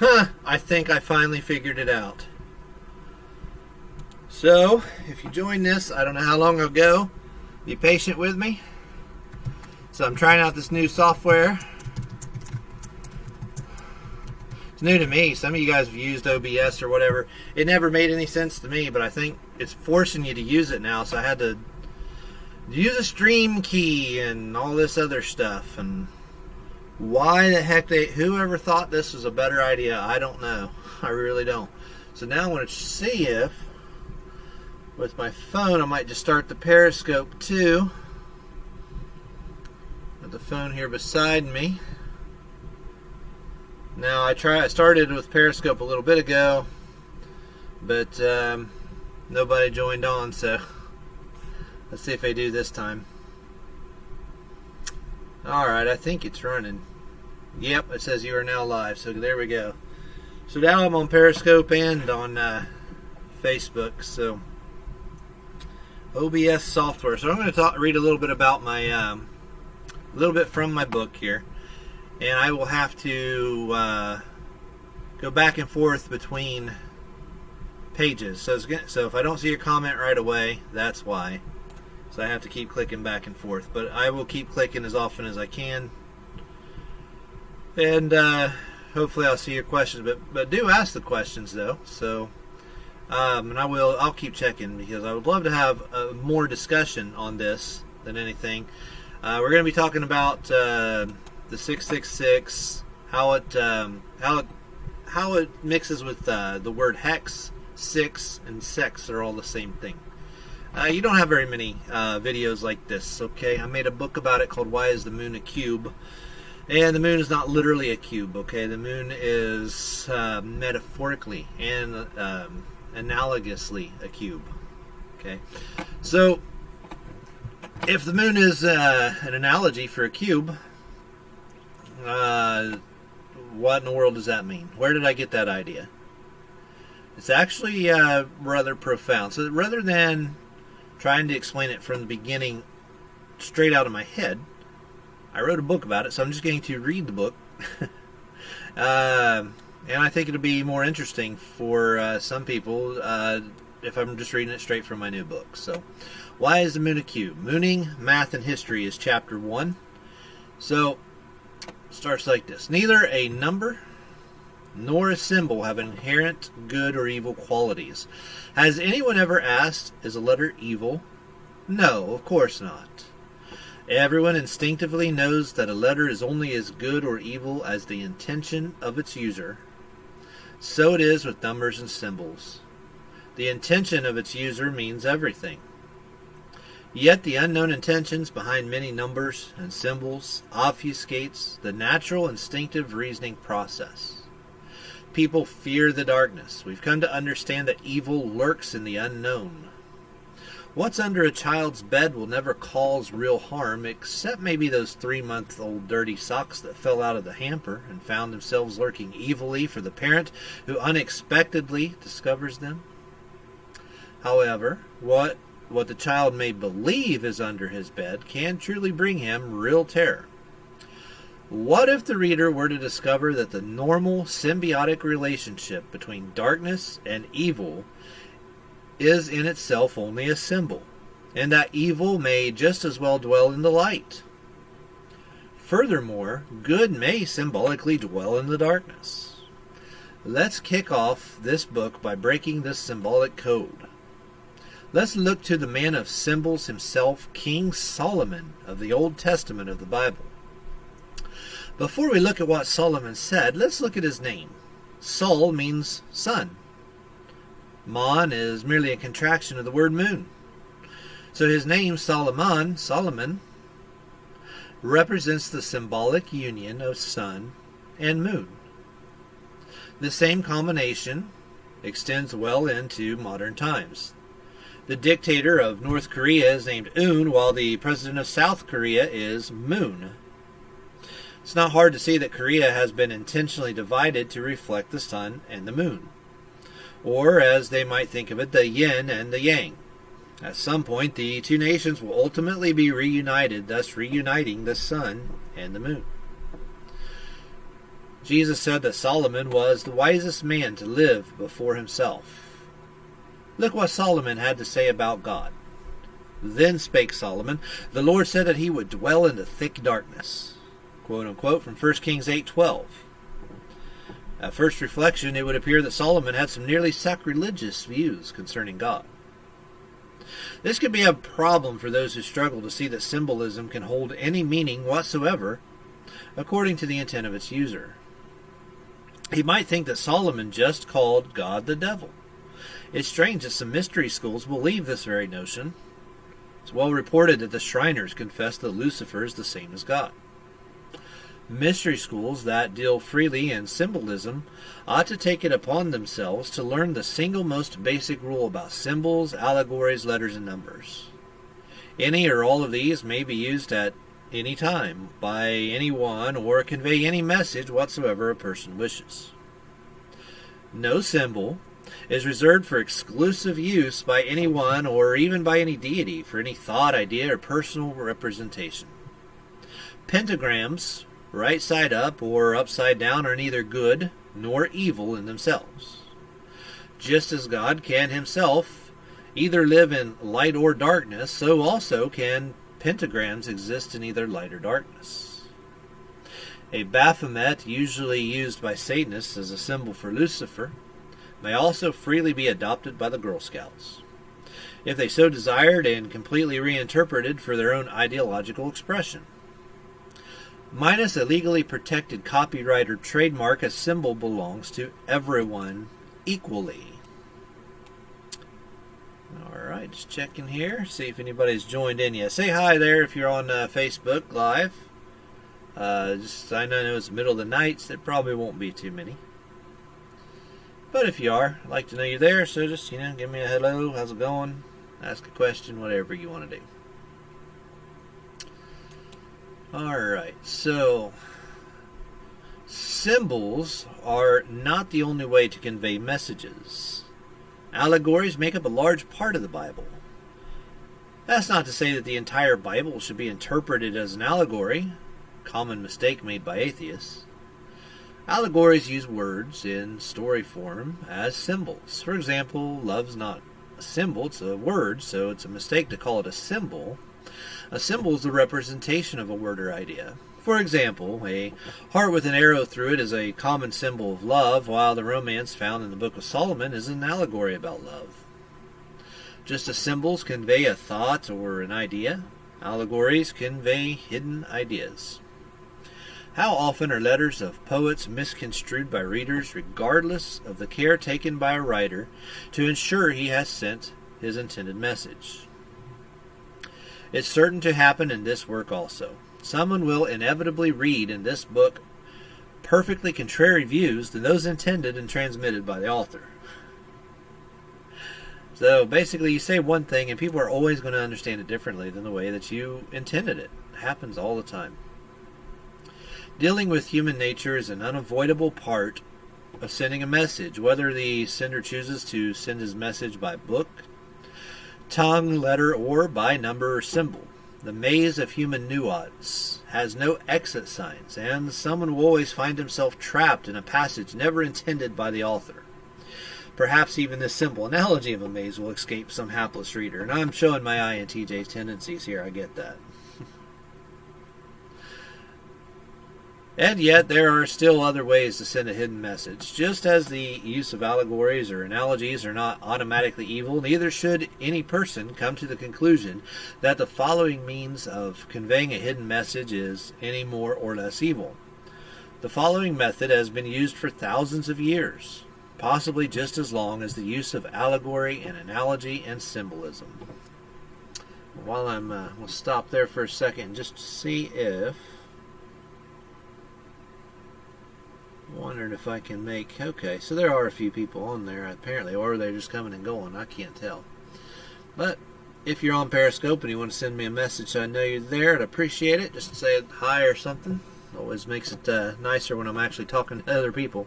I think I finally figured it out. So, if you join this, I don't know how long ago, be patient with me. So I'm trying out this new software. It's new to me. Some of you guys have used OBS or whatever. It never made any sense to me, but I think it's forcing you to use it now. So I had to use a stream key and all this other stuff. And why the heck whoever thought this was a better idea, I don't know. I really don't. So now I want to see if with my phone I might just start the Periscope too. With the phone here beside me. Now I started with Periscope a little bit ago, but nobody joined on, so let's see if I do this time. Alright, I think it's running. Yep, it says you are now live, so there we go. So now I'm on Periscope and on Facebook, so OBS software. So I'm going to read a little bit about my, a little bit from my book here, and I will have to go back and forth between pages. So if I don't see a comment right away, that's why. So I have to keep clicking back and forth, but I will keep clicking as often as I can, and hopefully I'll see your questions. But do ask the questions though. So and I'll keep checking, because I would love to have more discussion on this than anything. We're going to be talking about the 666, how it mixes with the word hex, six, and sex are all the same thing. You don't have very many videos like this, okay? I made a book about it called Why is the Moon a Cube? And the moon is not literally a cube, okay? The moon is metaphorically and analogously a cube, okay? So if the moon is an analogy for a cube, what in the world does that mean? Where did I get that idea? It's actually rather profound. So rather than trying to explain it from the beginning straight out of my head, I wrote a book about it, so I'm just going to read the book. And I think it'll be more interesting for some people if I'm just reading it straight from my new book. So, why is the moon a cube? Mooning, Math, and History is chapter 1. So, it starts like this. Neither a number nor a symbol have inherent good or evil qualities. Has anyone ever asked, is a letter evil? No, of course not. Everyone instinctively knows that a letter is only as good or evil as the intention of its user. So it is with numbers and symbols. The intention of its user means everything. Yet the unknown intentions behind many numbers and symbols obfuscates the natural instinctive reasoning process. People fear the darkness. We've come to understand that evil lurks in the unknown. What's under a child's bed will never cause real harm, except maybe those 3-month-old dirty socks that fell out of the hamper and found themselves lurking evilly for the parent who unexpectedly discovers them. However, what the child may believe is under his bed can truly bring him real terror. What if the reader were to discover that the normal symbiotic relationship between darkness and evil is in itself only a symbol, and that evil may just as well dwell in the light? Furthermore, good may symbolically dwell in the darkness. Let's kick off this book by breaking this symbolic code. Let's look to the man of symbols himself, King Solomon of the Old Testament of the Bible. Before we look at what Solomon said, let's look at his name. Sol means sun. Mon is merely a contraction of the word moon. So his name, Solomon, represents the symbolic union of sun and moon. The same combination extends well into modern times. The dictator of North Korea is named Un, while the president of South Korea is Moon. It's not hard to see that Korea has been intentionally divided to reflect the sun and the moon. Or, as they might think of it, the yin and the yang. At some point, the two nations will ultimately be reunited, thus reuniting the sun and the moon. Jesus said that Solomon was the wisest man to live before himself. Look what Solomon had to say about God. Then spake Solomon, the Lord said that he would dwell in the thick darkness. Quote unquote from 1 Kings 8:12. At first reflection, it would appear that Solomon had some nearly sacrilegious views concerning God. This could be a problem for those who struggle to see that symbolism can hold any meaning whatsoever according to the intent of its user. He might think that Solomon just called God the devil. It's strange that some mystery schools believe this very notion. It's well reported that the Shriners confess that Lucifer is the same as God. Mystery schools that deal freely in symbolism ought to take it upon themselves to learn the single most basic rule about symbols, allegories, letters, and numbers. Any or all of these may be used at any time by anyone or convey any message whatsoever a person wishes. No symbol is reserved for exclusive use by anyone or even by any deity for any thought, idea, or personal representation. Pentagrams, right side up or upside down, are neither good nor evil in themselves. Just as God can himself either live in light or darkness, so also can pentagrams exist in either light or darkness. A Baphomet, usually used by Satanists as a symbol for Lucifer, may also freely be adopted by the Girl Scouts, if they so desired, and completely reinterpreted for their own ideological expression. Minus a legally protected copyright or trademark, a symbol belongs to everyone equally. Alright, just checking here, see if anybody's joined in yet. Say hi there if you're on Facebook Live. I know it's the middle of the night, so there probably won't be too many. But if you are, I'd like to know you're there, so just, give me a hello, how's it going? Ask a question, whatever you want to do. Alright, so symbols are not the only way to convey messages. Allegories make up a large part of the Bible. That's not to say that the entire Bible should be interpreted as an allegory, a common mistake made by atheists. Allegories use words in story form as symbols. For example, love's not a symbol, it's a word, so it's a mistake to call it a symbol. A symbol is the representation of a word or idea. For example, a heart with an arrow through it is a common symbol of love, while the romance found in the Book of Solomon is an allegory about love. Just as symbols convey a thought or an idea, allegories convey hidden ideas. How often are letters of poets misconstrued by readers, regardless of the care taken by a writer to ensure he has sent his intended message? It's certain to happen in this work also. Someone will inevitably read in this book perfectly contrary views than those intended and transmitted by the author. So basically you say one thing and people are always going to understand it differently than the way that you intended it. It happens all the time. Dealing with human nature is an unavoidable part of sending a message, whether the sender chooses to send his message by book, tongue, letter, or by number or symbol. The maze of human nuance has no exit signs, and someone will always find himself trapped in a passage never intended by the author. Perhaps even this simple analogy of a maze will escape some hapless reader, and I'm showing my INTJ tendencies here, I get that. And yet, there are still other ways to send a hidden message. Just as the use of allegories or analogies are not automatically evil, neither should any person come to the conclusion that the following means of conveying a hidden message is any more or less evil. The following method has been used for thousands of years, possibly just as long as the use of allegory and analogy and symbolism. While we'll stop there for a second just to see if... Wondering if I can make... Okay, so there are a few people on there apparently, or they're just coming and going. I can't tell. But if you're on Periscope and you want to send me a message so I know you're there, I'd appreciate it. Just say hi or something. Always makes it nicer when I'm actually talking to other people.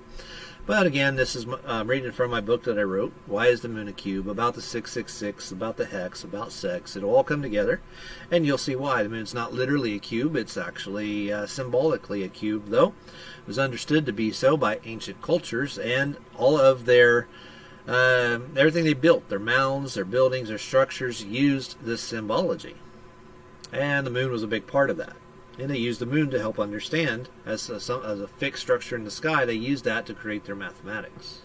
But again, this is reading from my book that I wrote, Why is the Moon a Cube? About the 666, about the hex, about sex. It'll all come together, and you'll see why. The moon's not literally a cube. It's actually symbolically a cube, though. It was understood to be so by ancient cultures, and all of their everything they built, their mounds, their buildings, their structures, used this symbology. And the moon was a big part of that. And they used the moon to help understand, as a fixed structure in the sky, they used that to create their mathematics,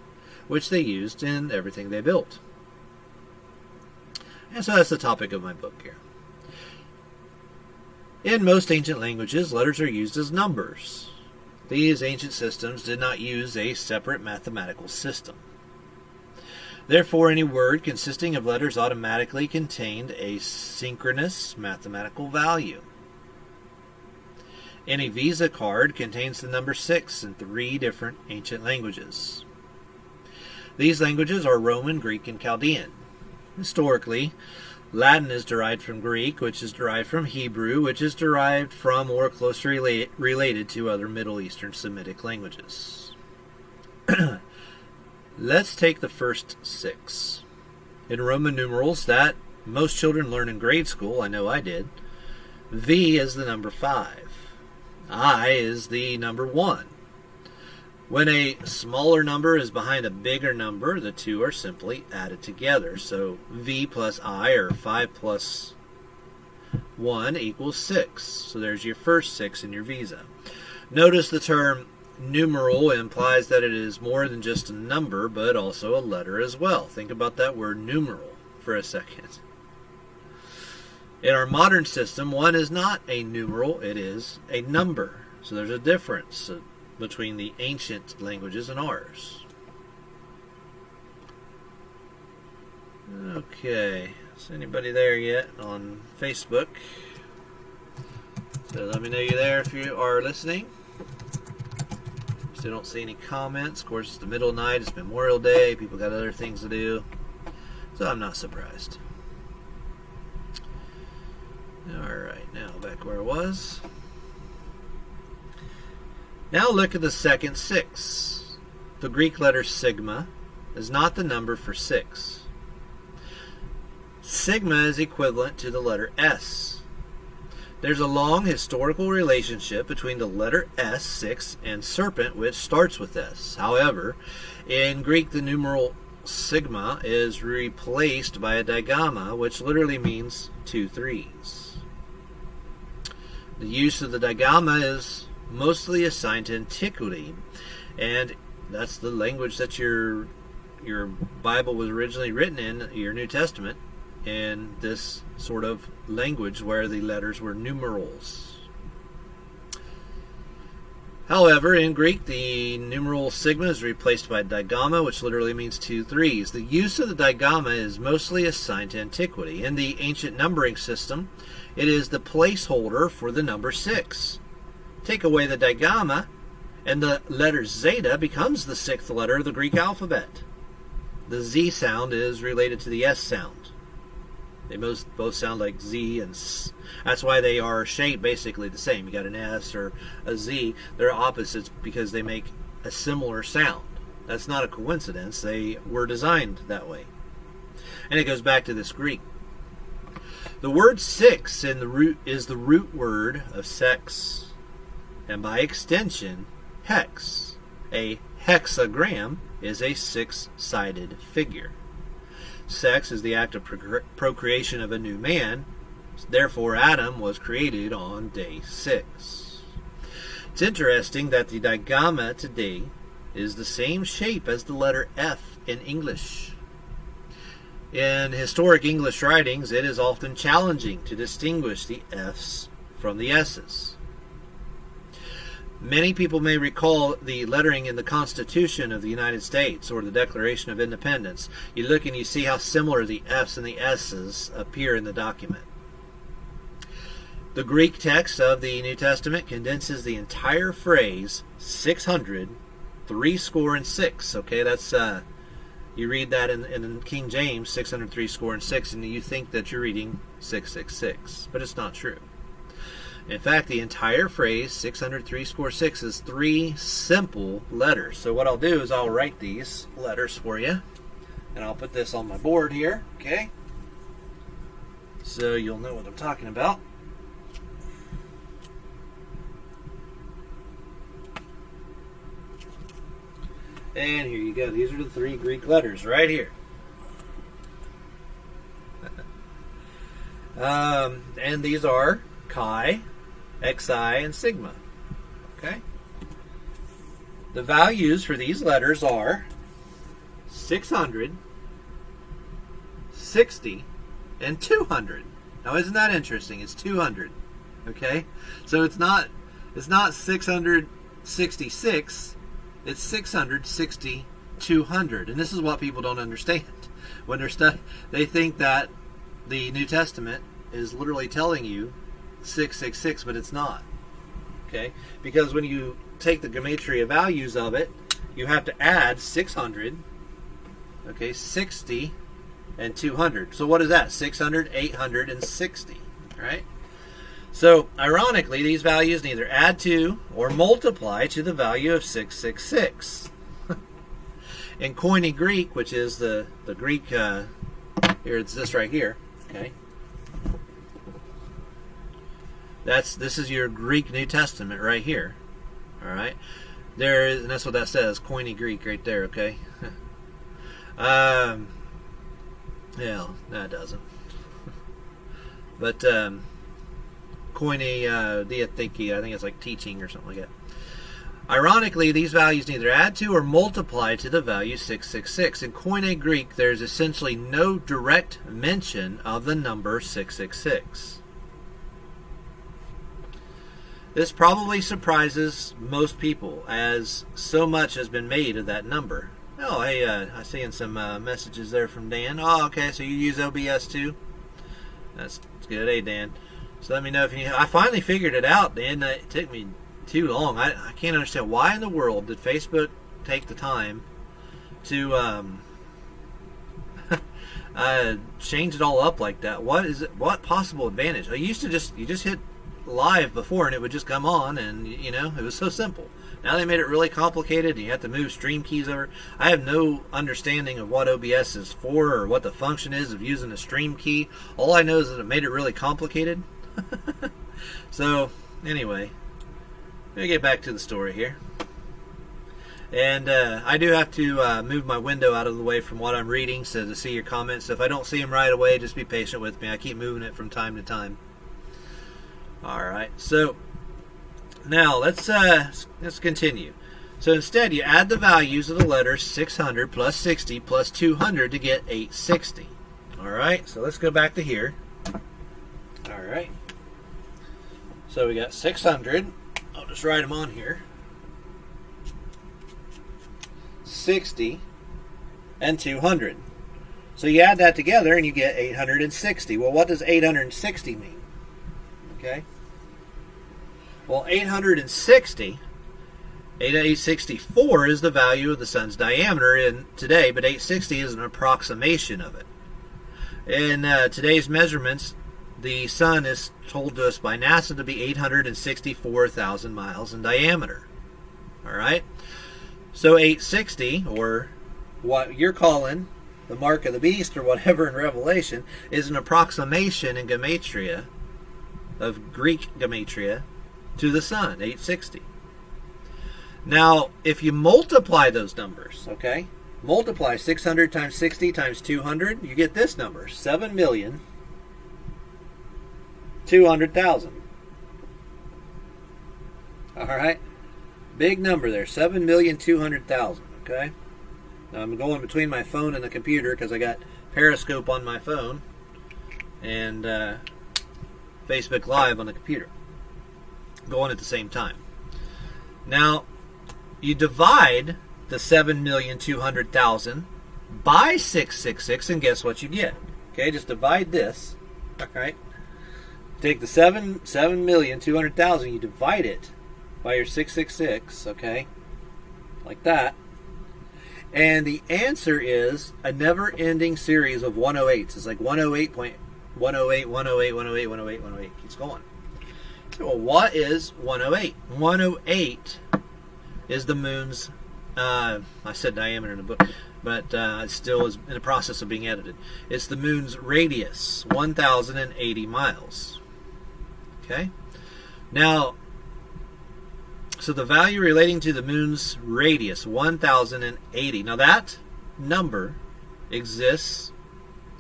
which they used in everything they built. And so that's the topic of my book here. In most ancient languages, letters are used as numbers. These ancient systems did not use a separate mathematical system. Therefore, any word consisting of letters automatically contained a synchronous mathematical value. Any Visa card contains the number 6 in 3 different ancient languages. These languages are Roman, Greek, and Chaldean. Historically, Latin is derived from Greek, which is derived from Hebrew, which is derived from or closely related to other Middle Eastern Semitic languages. Let's take the first 6. In Roman numerals that most children learn in grade school, I know I did, V is the number 5. I is the number 1. When a smaller number is behind a bigger number, the two are simply added together. So V plus I, or 5 plus 1, equals 6. So there's your first 6 in your Visa. Notice the term numeral implies that it is more than just a number, but also a letter as well. Think about that word numeral for a second. In our modern system, 1 is not a numeral, it is a number. So there's a difference between the ancient languages and ours. Okay, is anybody there yet on Facebook? So let me know you're there if you are listening. Still don't see any comments. Of course, it's the middle of the night, it's Memorial Day, people got other things to do. So I'm not surprised. Alright, now back where I was. Now look at the second 6. The Greek letter sigma is not the number for 6. Sigma is equivalent to the letter S. There's a long historical relationship between the letter S, 6, and serpent, which starts with S. However, in Greek, the numeral sigma is replaced by a digamma, which literally means 2 3s. The use of the digamma is mostly assigned to antiquity, and that's the language that your Bible was originally written in, your New Testament, in this sort of language where the letters were numerals. However, in Greek, the numeral sigma is replaced by digamma, which literally means 2 3s. The use of the digamma is mostly assigned to antiquity. In the ancient numbering system, it is the placeholder for the number 6. Take away the digamma, and the letter zeta becomes the 6th letter of the Greek alphabet. The Z sound is related to the S sound. They both sound like Z and S. That's why they are shaped basically the same. You got an S or a Z. They're opposites because they make a similar sound. That's not a coincidence. They were designed that way. And it goes back to this Greek. The word 6 in the root is the root word of sex, and by extension, hex. A hexagram is a 6-sided figure. Sex is the act of procreation of a new man. Therefore, Adam was created on day 6. It's interesting that the digamma today is the same shape as the letter F in English. In historic English writings, it is often challenging to distinguish the F's from the S's. Many people may recall the lettering in the Constitution of the United States or the Declaration of Independence. You look and you see how similar the F's and the S's appear in the document. The Greek text of the New Testament condenses the entire phrase 600, 6. Okay, that's you read that in King James 603 score and 6, and you think that you're reading 666, but it's not true. In fact, the entire phrase 603 score 6 is 3 simple letters. So what I'll do is I'll write these letters for you, and I'll put this on my board here, okay? So you'll know what I'm talking about. And here you go. These are the 3 Greek letters right here. And these are chi, xi, and sigma. Okay? The values for these letters are 600, 60, and 200. Now, isn't that interesting? It's 200. Okay? So it's not 666. It's 660, 200. And this is what people don't understand. When they're they think that the New Testament is literally telling you 666, but it's not. Okay? Because when you take the gematria values of it, you have to add 600, okay, 60, and 200. So what is that? 600, 860, right? So, ironically, these values neither add to or multiply to the value of 666. In Koine Greek, which is the Greek, here it's this right here, okay? This is your Greek New Testament right here, all right? And that's what that says, Koine Greek right there, okay? Yeah, no, it doesn't. But, Koine diatheke, I think it's like teaching or something like that. Ironically, these values neither add to or multiply to the value 666. In Koine Greek, there's essentially no direct mention of the number 666. This probably surprises most people, as so much has been made of that number. Oh, hey, I'm seeing some messages there from Dan. Oh, okay, so you use OBS too? That's good. Hey, Dan. So let me know if you... I finally figured it out, Dan. It took me too long. I can't understand why in the world did Facebook take the time to change it all up like that. What is it? What possible advantage? I used to you just hit live before and it would just come on, and you know, it was so simple. Now they made it really complicated, and you have to move stream keys over. I have no understanding of what OBS is for or what the function is of using a stream key. All I know is that it made it really complicated. So, anyway, let me get back to the story here. And I do have to move my window out of the way from what I'm reading so to see your comments. So if I don't see them right away, just be patient with me. I keep moving it from time to time. Alright, so now let's continue. So instead, you add the values of the letters 600 plus 60 plus 200 to get 860. Alright, so let's go back to here. Alright. So we got 600. I'll just write them on here. 60 and 200. So you add that together and you get 860. Well, what does 860 mean? Okay. Well, 864 is the value of the sun's diameter in today, but 860 is an approximation of it. In today's measurements, the sun is told to us by NASA to be 864,000 miles in diameter. All right? So 860, or what you're calling the mark of the beast or whatever in Revelation, is an approximation in gematria, of Greek gematria, to the sun, 860. Now, if you multiply those numbers, okay, multiply 600 times 60 times 200, you get this number, 7,200,000. All right, big number there, 7,200,000. Okay, now I'm going between my phone and the computer because I got Periscope on my phone and Facebook Live on the computer, going at the same time. Now, you divide the 7,200,000 by 666, and guess what you get? Okay, just divide this. All right, take the 7,200,000. You divide it by your 666. Okay, like that, and the answer is a never-ending series of 108s. It's like 108.108, 108, 108, 108, 108. Keeps going. Well, what is 108? 108 is the moon's, I said diameter in the book, but it still is in the process of being edited. It's the moon's radius, 1,080 miles. Okay? Now, so the value relating to the moon's radius, 1,080. Now that number exists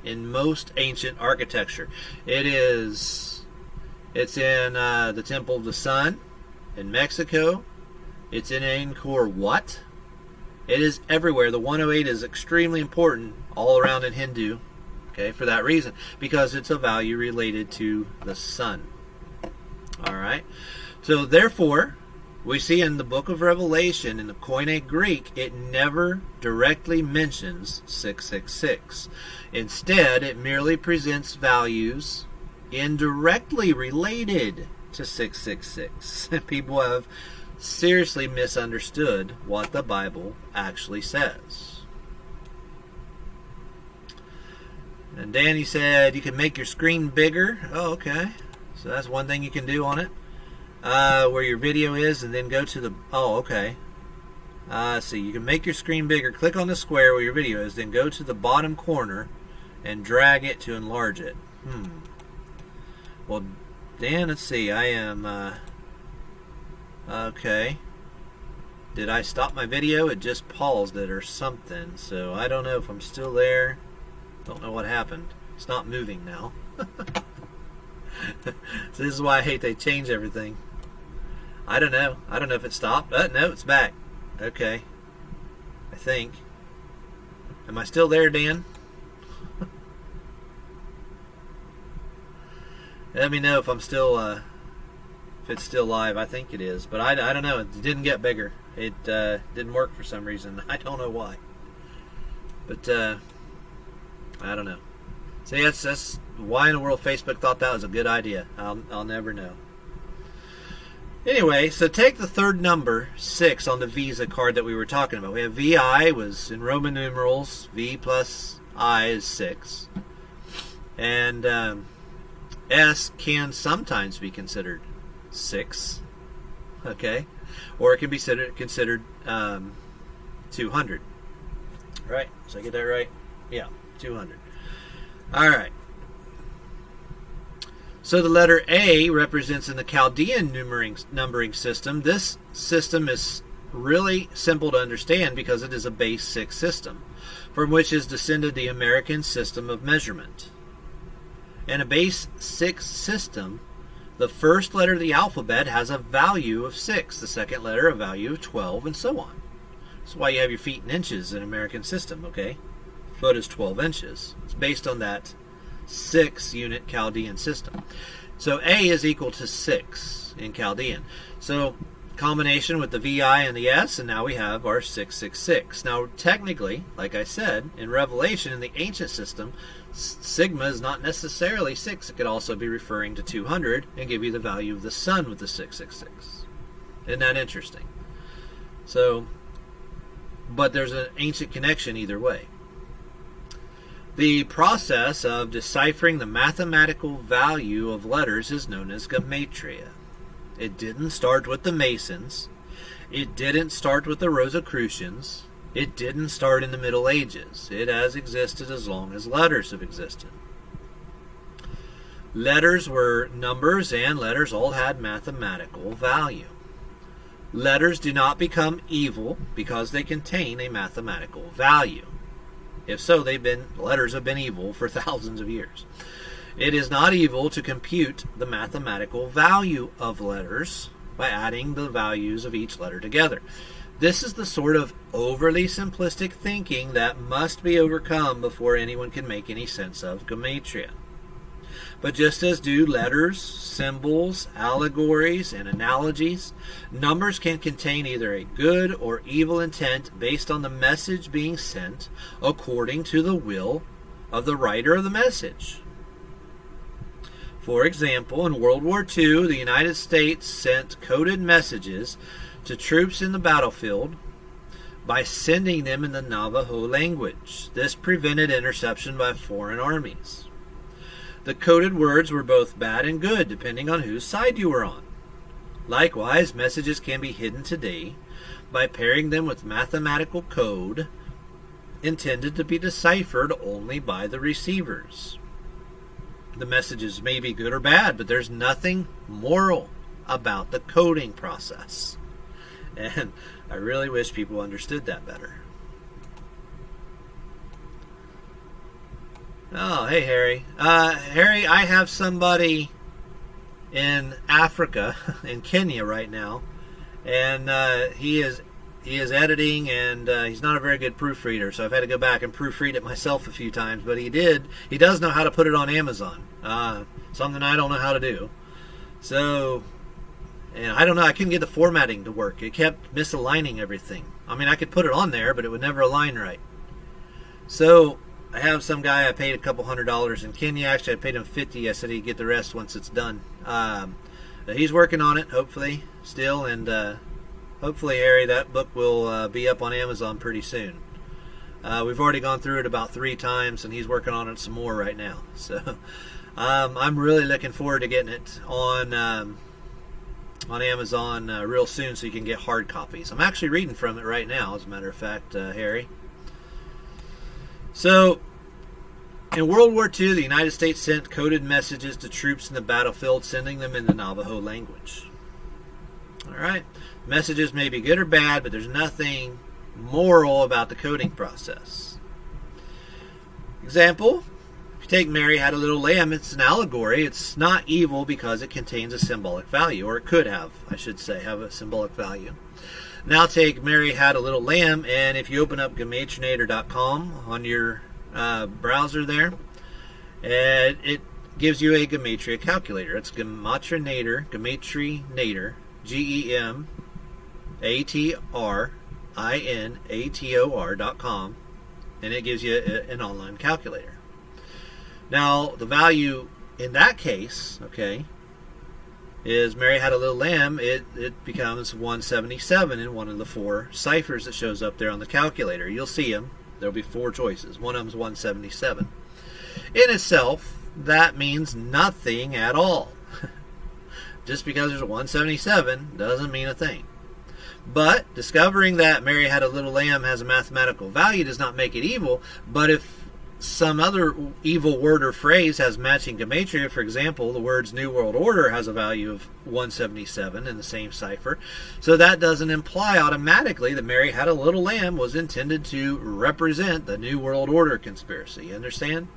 in most ancient architecture. It's in the Temple of the Sun in Mexico. It's in Angkor Wat. It is everywhere. The 108 is extremely important all around in Hindu, okay, for that reason, because it's a value related to the sun. All right. So therefore, we see in the book of Revelation, in the Koine Greek, it never directly mentions 666. Instead, it merely presents values indirectly related to 666. People have seriously misunderstood what the Bible actually says. And Danny said you can make your screen bigger. Oh, okay. So that's one thing you can do on it. Where your video is, and then go to the... Oh, okay. See, you can make your screen bigger. Click on the square where your video is, then go to the bottom corner and drag it to enlarge it. Well, Dan, let's see. I am... okay. Did I stop my video? It just paused it or something. So I don't know if I'm still there. Don't know what happened. It's not moving now. So this is why I hate they change everything. I don't know. I don't know if it stopped. No, it's back. Okay. I think. Am I still there, Dan? Let me know if I'm still, if it's still live. I think it is, but I don't know. It didn't get bigger. It didn't work for some reason. I don't know why. But I don't know. See, that's why in the world Facebook thought that was a good idea. I'll never know. Anyway, so take the third number, 6, on the Visa card that we were talking about. We have VI was in Roman numerals. V plus I is 6. And S can sometimes be considered 6. Okay? Or it can be considered 200. Right? So I get that right? Yeah, 200. All right. So the letter A represents in the Chaldean numbering system. This system is really simple to understand because it is a base 6 system, from which is descended the American system of measurement. In a base 6 system, the first letter of the alphabet has a value of 6, the second letter a value of 12, and so on. That's why you have your feet in inches in American system, okay? Foot is 12 inches. It's based on that 6-unit Chaldean system. So A is equal to 6 in Chaldean. So combination with the VI and the S, and now we have our 666. Now technically, like I said, in Revelation, in the ancient system, sigma is not necessarily 6. It could also be referring to 200 and give you the value of the sun with the 666. Isn't that interesting? So, but there's an ancient connection either way. The process of deciphering the mathematical value of letters is known as gematria. It didn't start with the Masons. It didn't start with the Rosicrucians. It didn't start in the Middle Ages. It has existed as long as letters have existed. Letters were numbers, and letters all had mathematical value. Letters do not become evil because they contain a mathematical value. If so, letters have been evil for thousands of years. It is not evil to compute the mathematical value of letters by adding the values of each letter together. This is the sort of overly simplistic thinking that must be overcome before anyone can make any sense of gematria. But just as do letters, symbols, allegories, and analogies, numbers can contain either a good or evil intent based on the message being sent according to the will of the writer of the message. For example, in World War II, the United States sent coded messages to troops in the battlefield by sending them in the Navajo language. This prevented interception by foreign armies. The coded words were both bad and good, depending on whose side you were on. Likewise, messages can be hidden today by pairing them with mathematical code intended to be deciphered only by the receivers. The messages may be good or bad, but there's nothing moral about the coding process. And I really wish people understood that better. Oh, hey, Harry. Harry, I have somebody in Africa, in Kenya right now, and he is editing, and he's not a very good proofreader, so I've had to go back and proofread it myself a few times, but he does know how to put it on Amazon, something I don't know how to do. So, and I don't know, I couldn't get the formatting to work. It kept misaligning everything. I mean, I could put it on there, but it would never align right. So I have some guy I paid a couple $100 in Kenya. Actually, I paid him $50. I said he'd get the rest once it's done. He's working on it, hopefully, still, and hopefully, Harry, that book will be up on Amazon pretty soon. We've already gone through it about 3 times, and he's working on it some more right now. So I'm really looking forward to getting it on Amazon real soon, so you can get hard copies. I'm actually reading from it right now, as a matter of fact, Harry. So, in World War II, the United States sent coded messages to troops in the battlefield, sending them in the Navajo language. All right. Messages may be good or bad, but there's nothing moral about the coding process. Example, if you take Mary Had a Little Lamb, it's an allegory. It's not evil because it contains a symbolic value, or it could have, I should say, have a symbolic value. Now take Mary Had a Little Lamb, and if you open up gematrinator.com on your browser there, and it gives you a gematria calculator. It's Gematrinator, GEMATRINATOR.com, and it gives you an online calculator. Now, the value in that case, okay, is Mary Had a Little Lamb. It becomes 177 in one of the 4 ciphers that shows up there on the calculator. You'll see them. There'll be 4 choices. One of them is 177. In itself, that means nothing at all. Just because there's a 177 doesn't mean a thing. But discovering that Mary Had a Little Lamb has a mathematical value does not make it evil. But if some other evil word or phrase has matching gematria, for example, the words New World Order has a value of 177 in the same cipher, so that doesn't imply automatically that Mary Had a Little Lamb was intended to represent the New World Order conspiracy. You understand?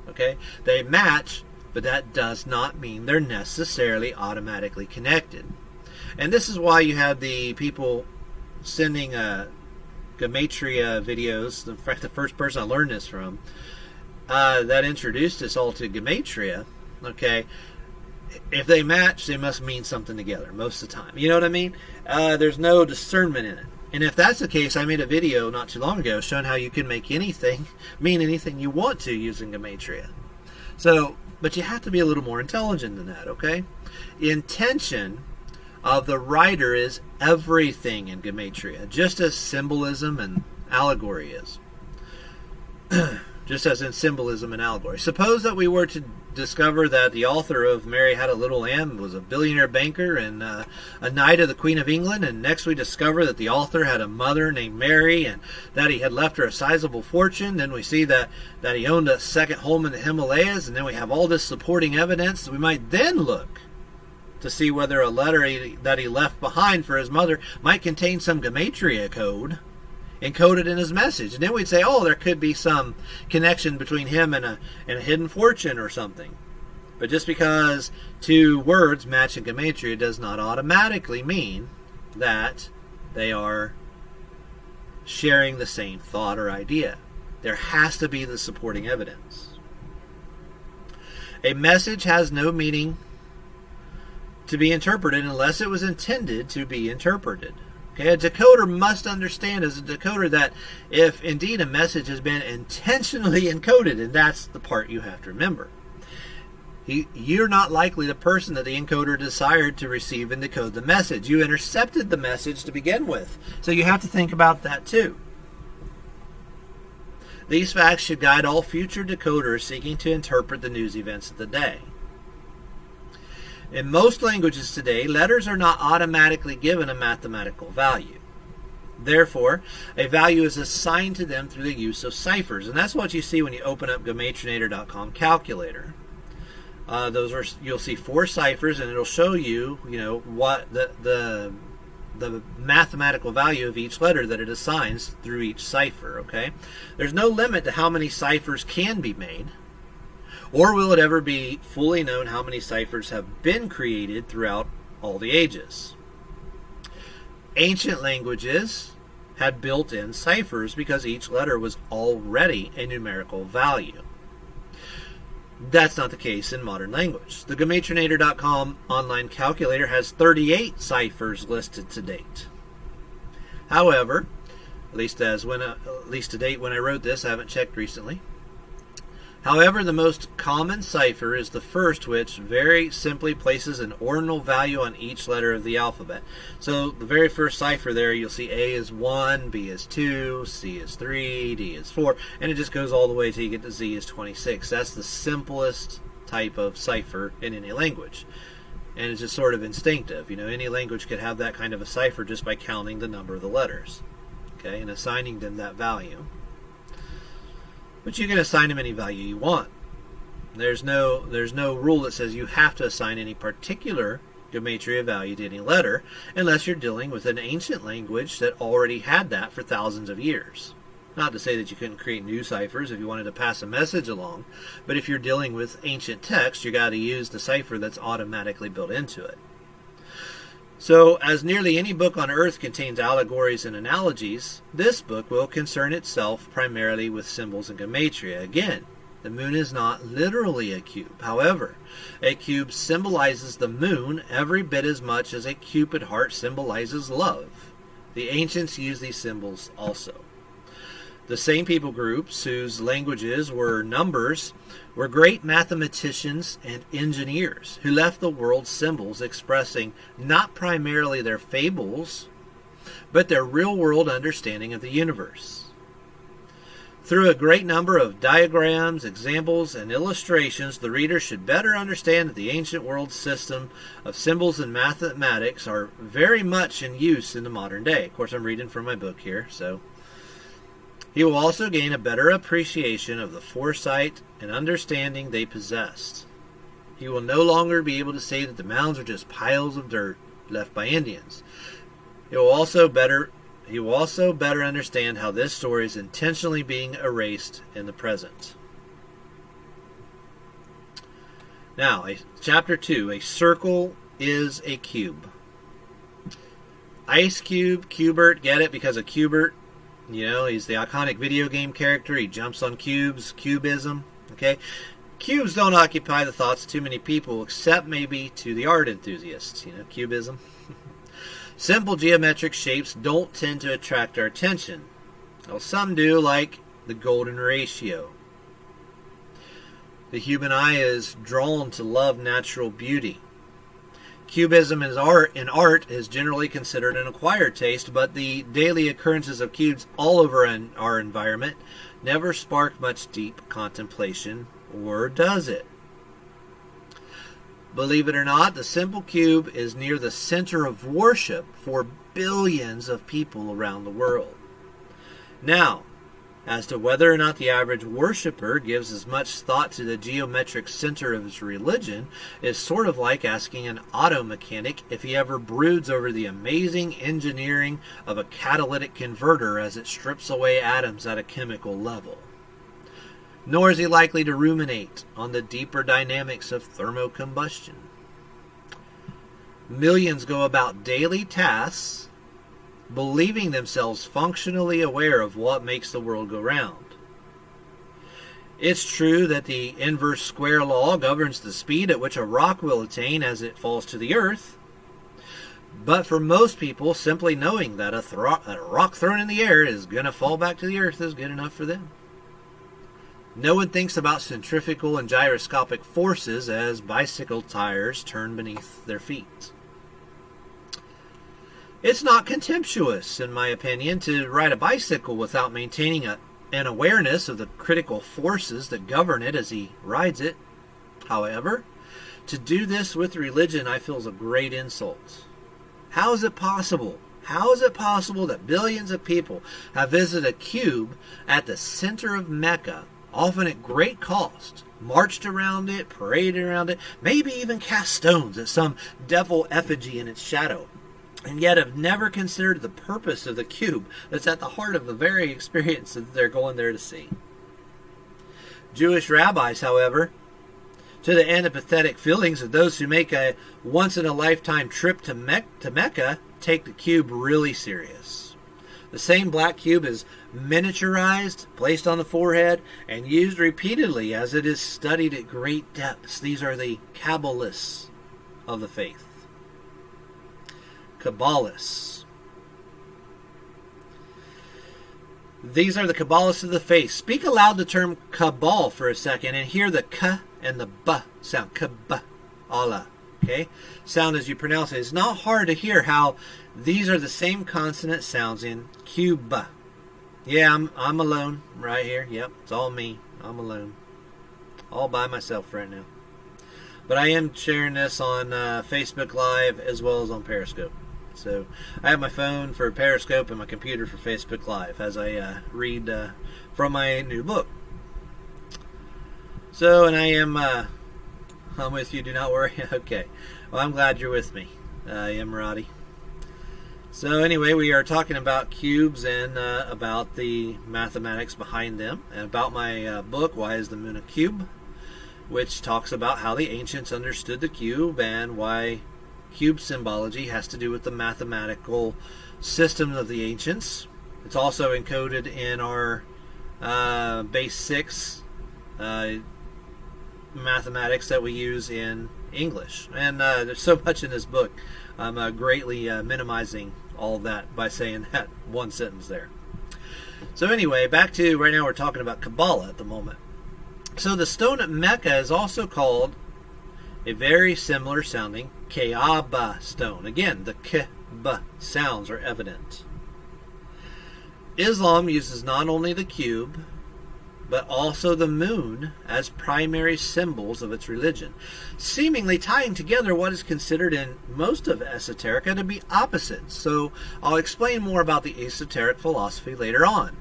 Okay? They match, but that does not mean they're necessarily automatically connected. And this is why you have the people sending gematria videos. In fact, the first person I learned this from that introduced us all to gematria, okay, if they match, they must mean something together most of the time. You know what I mean? There's no discernment in it. And if that's the case, I made a video not too long ago showing how you can make anything mean anything you want to using gematria. So, but you have to be a little more intelligent than that, okay? The intention of the writer is everything in gematria, just as symbolism and allegory is. Just as in symbolism and allegory. Suppose that we were to discover that the author of Mary Had a Little Lamb was a billionaire banker and a knight of the Queen of England, and next we discover that the author had a mother named Mary and that he had left her a sizable fortune. Then we see that he owned a second home in the Himalayas, and then we have all this supporting evidence. We might then look to see whether a letter that he left behind for his mother might contain some gematria code encoded in his message. And then we'd say, oh, there could be some connection between him and a hidden fortune or something. But just because 2 words match in gematria does not automatically mean that they are sharing the same thought or idea. There has to be the supporting evidence. A message has no meaning to be interpreted unless it was intended to be interpreted. Okay, a decoder must understand as a decoder that if indeed a message has been intentionally encoded, and that's the part you have to remember, you're not likely the person that the encoder desired to receive and decode the message. You intercepted the message to begin with. So you have to think about that too. These facts should guide all future decoders seeking to interpret the news events of the day. In most languages today, letters are not automatically given a mathematical value. Therefore, a value is assigned to them through the use of ciphers, and that's what you see when you open up GoMatrinator.com calculator. You'll see 4 ciphers, and it'll show you, what the mathematical value of each letter that it assigns through each cipher. Okay, there's no limit to how many ciphers can be made, or will it ever be fully known how many ciphers have been created throughout all the ages. Ancient languages had built-in ciphers because each letter was already a numerical value. That's not the case in modern language. The GoMatrinator.com online calculator has 38 ciphers listed to date. However, at least to date when I wrote this, I haven't checked recently. However, the most common cipher is the first, which very simply places an ordinal value on each letter of the alphabet. So the very first cipher there, you'll see A is 1, B is 2, C is 3, D is 4, and it just goes all the way till you get to Z is 26. That's the simplest type of cipher in any language. And it's just sort of instinctive. Any language could have that kind of a cipher just by counting the number of the letters, okay, and assigning them that value. But you can assign them any value you want. There's no rule that says you have to assign any particular gematria value to any letter unless you're dealing with an ancient language that already had that for thousands of years. Not to say that you couldn't create new ciphers if you wanted to pass a message along, but if you're dealing with ancient text, you got to use the cipher that's automatically built into it. So, as nearly any book on earth contains allegories and analogies, this book will concern itself primarily with symbols and gematria. Again, the moon is not literally a cube. However, a cube symbolizes the moon every bit as much as a Cupid heart symbolizes love. The ancients used these symbols also. The same people groups whose languages were numbers were great mathematicians and engineers who left the world symbols expressing not primarily their fables, but their real-world understanding of the universe. Through a great number of diagrams, examples, and illustrations, the reader should better understand that the ancient world system of symbols and mathematics are very much in use in the modern day. Of course, I'm reading from my book here, so... He will also gain a better appreciation of the foresight and understanding they possessed. He will no longer be able to say that the mounds are just piles of dirt left by Indians. He will also better understand how this story is intentionally being erased in the present. Now, Chapter 2, A Circle is a Cube. Ice Cube, Q*bert, get it? Because of Q*bert. He's the iconic video game character. He jumps on cubes, cubism. Okay, cubes don't occupy the thoughts of too many people, except maybe to the art enthusiasts. Cubism. Simple geometric shapes don't tend to attract our attention. Well, some do, like the golden ratio. The human eye is drawn to love natural beauty. Cubism in art is generally considered an acquired taste, but the daily occurrences of cubes all over our environment never spark much deep contemplation, or does it? Believe it or not, the simple cube is near the center of worship for billions of people around the world. Now, as to whether or not the average worshiper gives as much thought to the geometric center of his religion is sort of like asking an auto mechanic if he ever broods over the amazing engineering of a catalytic converter as it strips away atoms at a chemical level. Nor is he likely to ruminate on the deeper dynamics of thermocombustion. Millions go about daily tasks believing themselves functionally aware of what makes the world go round. It's true that the inverse square law governs the speed at which a rock will attain as it falls to the earth, but for most people, simply knowing that a rock thrown in the air is going to fall back to the earth is good enough for them. No one thinks about centrifugal and gyroscopic forces as bicycle tires turn beneath their feet. It's not contemptuous, in my opinion, to ride a bicycle without maintaining an awareness of the critical forces that govern it as he rides it. However, To do this with religion, I feel, is a great insult. How is it possible? How is it possible that billions of people have visited a cube at the center of Mecca, often at great cost, marched around it, paraded around it, maybe even cast stones at some devil effigy in its shadow, and yet have never considered the purpose of the cube that's at the heart of the very experience that they're going there to see? Jewish rabbis, however, to the antipathetic feelings of those who make a once-in-a-lifetime trip to Mecca, take the cube really serious. The same black cube is miniaturized, placed on the forehead, and used repeatedly as it is studied at great depths. These are the Kabbalists of the faith. Kabbalists. These are the Kabbalists of the faith. Speak aloud the term Kabbal for a second and hear the K and the B sound. Kabbalah. Okay? Sound as you pronounce it. It's not hard to hear how these are the same consonant sounds in Cuba. Yeah, I'm alone right here. Yep, it's all me. I'm alone. All by myself right now. But I am sharing this on Facebook Live as well as on Periscope. So I have my phone for Periscope and my computer for Facebook Live as I read from my new book. So, and I'm with you, do not worry. Okay. Well, I'm glad you're with me, Emirati. So anyway, we are talking about cubes and about the mathematics behind them, and about my book, Why is the Moon a Cube?, which talks about how the ancients understood the cube and why cube symbology has to do with the mathematical system of the ancients. It's also encoded in our base 6 mathematics that we use in English. And there's so much in this book. I'm greatly minimizing all of that by saying that one sentence there. So anyway, back to right now we're talking about Kabbalah at the moment. So the stone at Mecca is also called a very similar sounding Kaaba stone. Again, the K-B sounds are evident. Islam uses not only the cube, but also the moon as primary symbols of its religion, seemingly tying together what is considered in most of esoterica to be opposites. So I'll explain more about the esoteric philosophy later on.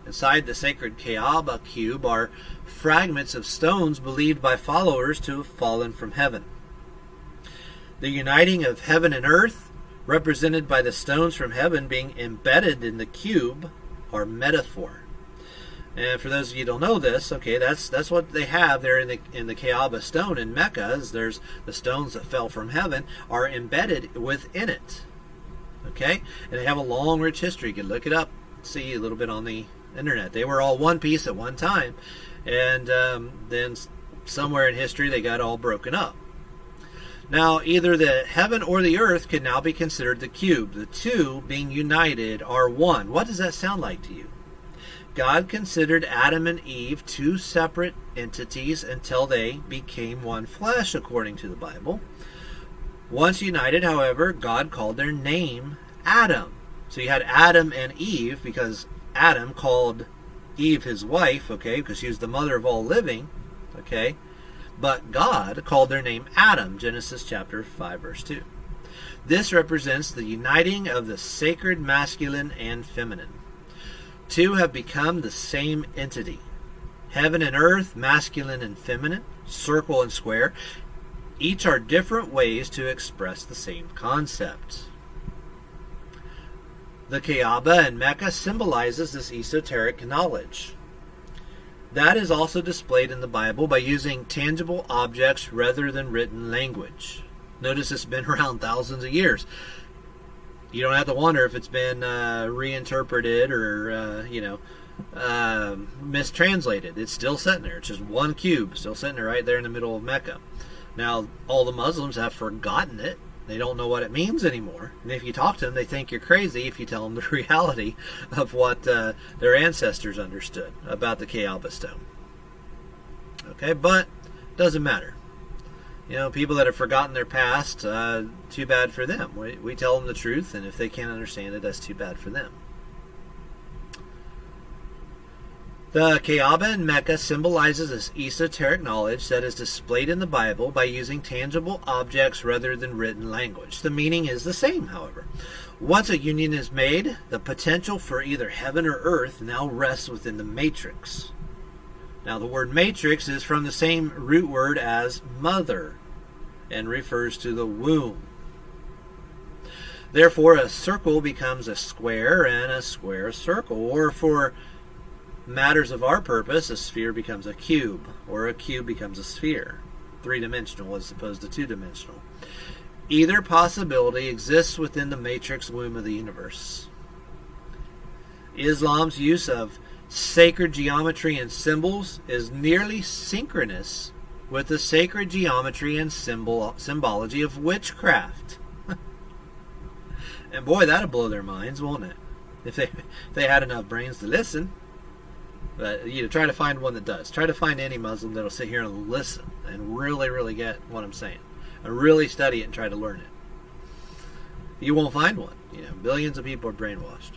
Inside the sacred Kaaba cube are fragments of stones believed by followers to have fallen from heaven. The uniting of heaven and earth, represented by the stones from heaven being embedded in the cube, are metaphor. And for those of you who don't know this, okay, that's what they have there in the Kaaba stone in Mecca. Is there's the stones that fell from heaven are embedded within it. Okay, and they have a long, rich history. You can look it up, see a little bit on the internet. They were all one piece at one time, and then somewhere in history they got all broken up. Now, either the heaven or the earth can now be considered the cube. The two being united are one. What does that sound like to you? God considered Adam and Eve two separate entities until they became one flesh, according to the Bible. Once united, however, God called their name Adam. So you had Adam and Eve because Adam called Eve his wife, okay, because she was the mother of all living, okay. But God called their name Adam, Genesis chapter 5, verse 2. This represents the uniting of the sacred masculine and feminine. Two have become the same entity. Heaven and earth, masculine and feminine, circle and square, each are different ways to express the same concept. The Kaaba in Mecca symbolizes this esoteric knowledge. That is also displayed in the Bible by using tangible objects rather than written language. Notice it's been around thousands of years. You don't have to wonder if it's been reinterpreted or, mistranslated. It's still sitting there. It's just one cube, still sitting there right there in the middle of Mecca. Now, all the Muslims have forgotten it. They don't know what it means anymore. And if you talk to them, they think you're crazy if you tell them the reality of what their ancestors understood about the Kaaba stone. Okay, but it doesn't matter. You know, people that have forgotten their past, too bad for them. We tell them the truth, and if they can't understand it, that's too bad for them. The Kaaba in Mecca symbolizes this esoteric knowledge that is displayed in the Bible by using tangible objects rather than written language. The meaning is the same, however. Once a union is made, the potential for either heaven or earth now rests within the matrix. Now, the word matrix is from the same root word as mother and refers to the womb. Therefore, a circle becomes a square and a square a circle. Or for matters of our purpose, a sphere becomes a cube, or a cube becomes a sphere. Three-dimensional as opposed to two-dimensional. Either possibility exists within the matrix womb of the universe. Islam's use of sacred geometry and symbols is nearly synchronous with the sacred geometry and symbology of witchcraft. And boy, that'll blow their minds, won't it? If they had enough brains to listen. But try to find one that does. Try to find any Muslim that'll sit here and listen and really, really get what I'm saying. And really study it and try to learn it. You won't find one. Billions of people are brainwashed.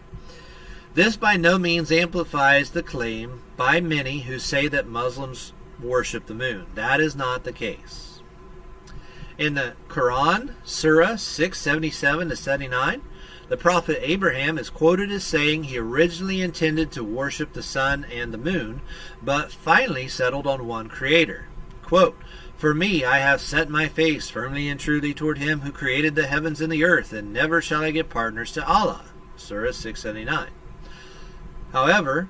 This by no means amplifies the claim by many who say that Muslims worship the moon. That is not the case. In the Quran, Surah 6:77-79, the prophet Abraham is quoted as saying he originally intended to worship the sun and the moon, but finally settled on one creator. Quote, "For me, I have set my face firmly and truly toward him who created the heavens and the earth, and never shall I give partners to Allah." Surah 679. However,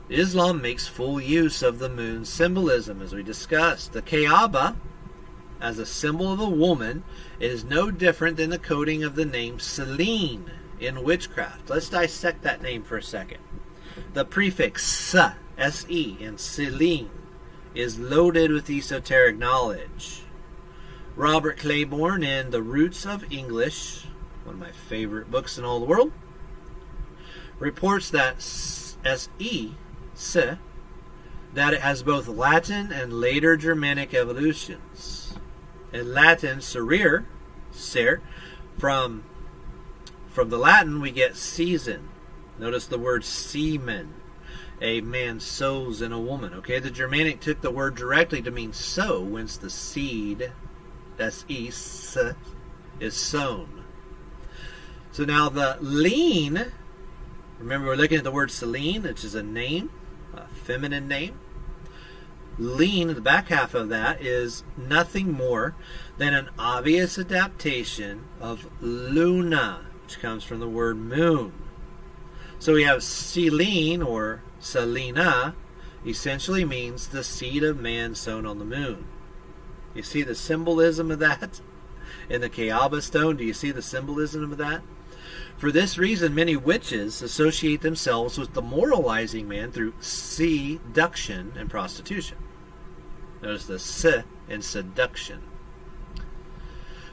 Islam makes full use of the moon's symbolism, as we discussed. The Kaaba, as a symbol of a woman, is no different than the coding of the name Selene in witchcraft. Let's dissect that name for a second. The prefix se, S-E, in Selene is loaded with esoteric knowledge. Robert Claiborne in The Roots of English, one of my favorite books in all the world, reports that S-E, se, that it has both Latin and later Germanic evolutions. In Latin, serir, ser, from the Latin we get season. Notice the word semen. A man sows in a woman. Okay, the Germanic took the word directly to mean sow, whence the seed, S-E, se, is sown. So now the lean, remember we're looking at the word Selene, which is a name, a feminine name. Lean, the back half of that, is nothing more than an obvious adaptation of Luna, which comes from the word moon. So we have Selene, or Selena, essentially means the seed of man sown on the moon. You see the symbolism of that in the Kaaba stone? Do you see the symbolism of that? For this reason, many witches associate themselves with demoralizing man through seduction and prostitution. Notice the se in seduction.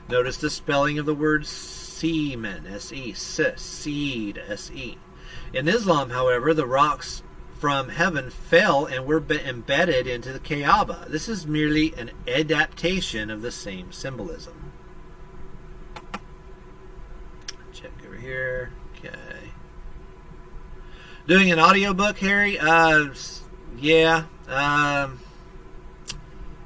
Notice the spelling of the word semen, S-E, se, seed, S-E. In Islam, however, the rocks from heaven fell and were embedded into the Kaaba. This is merely an adaptation of the same symbolism. Check over here. Okay. Doing an audiobook, Harry? Yeah.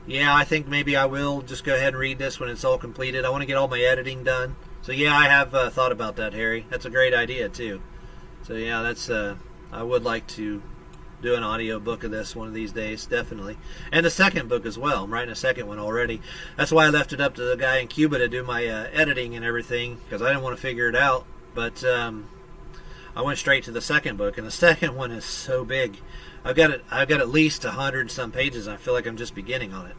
Yeah, I think maybe I will just go ahead and read this when it's all completed. I want to get all my editing done. So yeah, I have thought about that, Harry. That's a great idea, too. So yeah, that's I would like to do an audio book of this one of these days, definitely. And the second book as well. I'm writing a second one already. That's why I left it up to the guy in Cuba to do my editing and everything, because I didn't want to figure it out. But I went straight to the second book, and the second one is so big. I've got at least 100 some pages. I feel like I'm just beginning on it.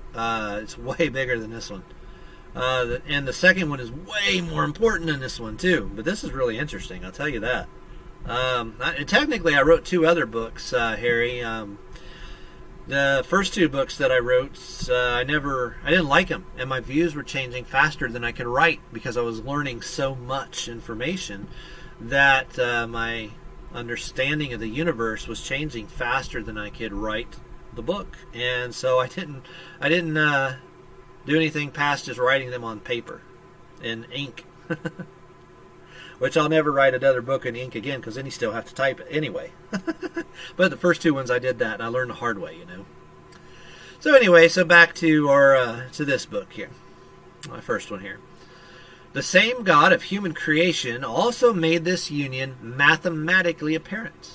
It's way bigger than this one. And the second one is way more important than this one too. But this is really interesting, I'll tell you that. Technically, I wrote 2 other books, Harry. The first 2 books that I wrote, I didn't like them, and my views were changing faster than I could write because I was learning so much information that my understanding of the universe was changing faster than I could write the book, and so I didn't do anything past just writing them on paper in ink. which I'll never write another book in ink again because then you still have to type it anyway. But the first two ones I did that, and I learned the hard way, you know. So anyway, so back to our to this book here, my first one here. The same God of human creation also made this union mathematically apparent.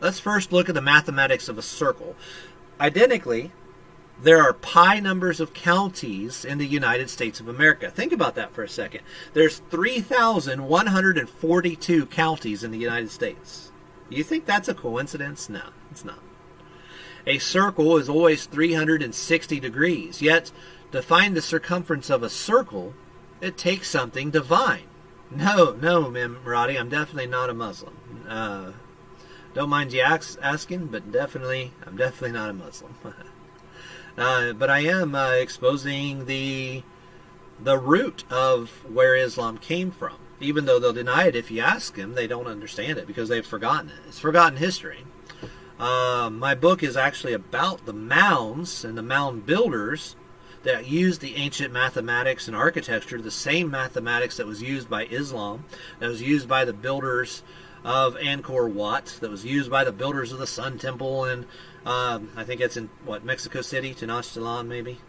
Let's first look at the mathematics of a circle. Identically, there are pi numbers of counties in the United States of America. Think about that for a second. There's 3,142 counties in the United States. You think that's a coincidence? No, it's not. A circle is always 360 degrees, yet to find the circumference of a circle, it takes something divine. No, Muradi, I'm definitely not a Muslim. Don't mind you asking, but I'm definitely not a Muslim. But I am exposing the root of where Islam came from. Even though they'll deny it if you ask them, they don't understand it because they've forgotten it. It's forgotten history. My book is actually about the mounds and the mound builders that used the ancient mathematics and architecture, the same mathematics that was used by Islam, that was used by the builders of Angkor Wat, that was used by the builders of the Sun Temple, and I think it's in, Mexico City, Tenochtitlan maybe.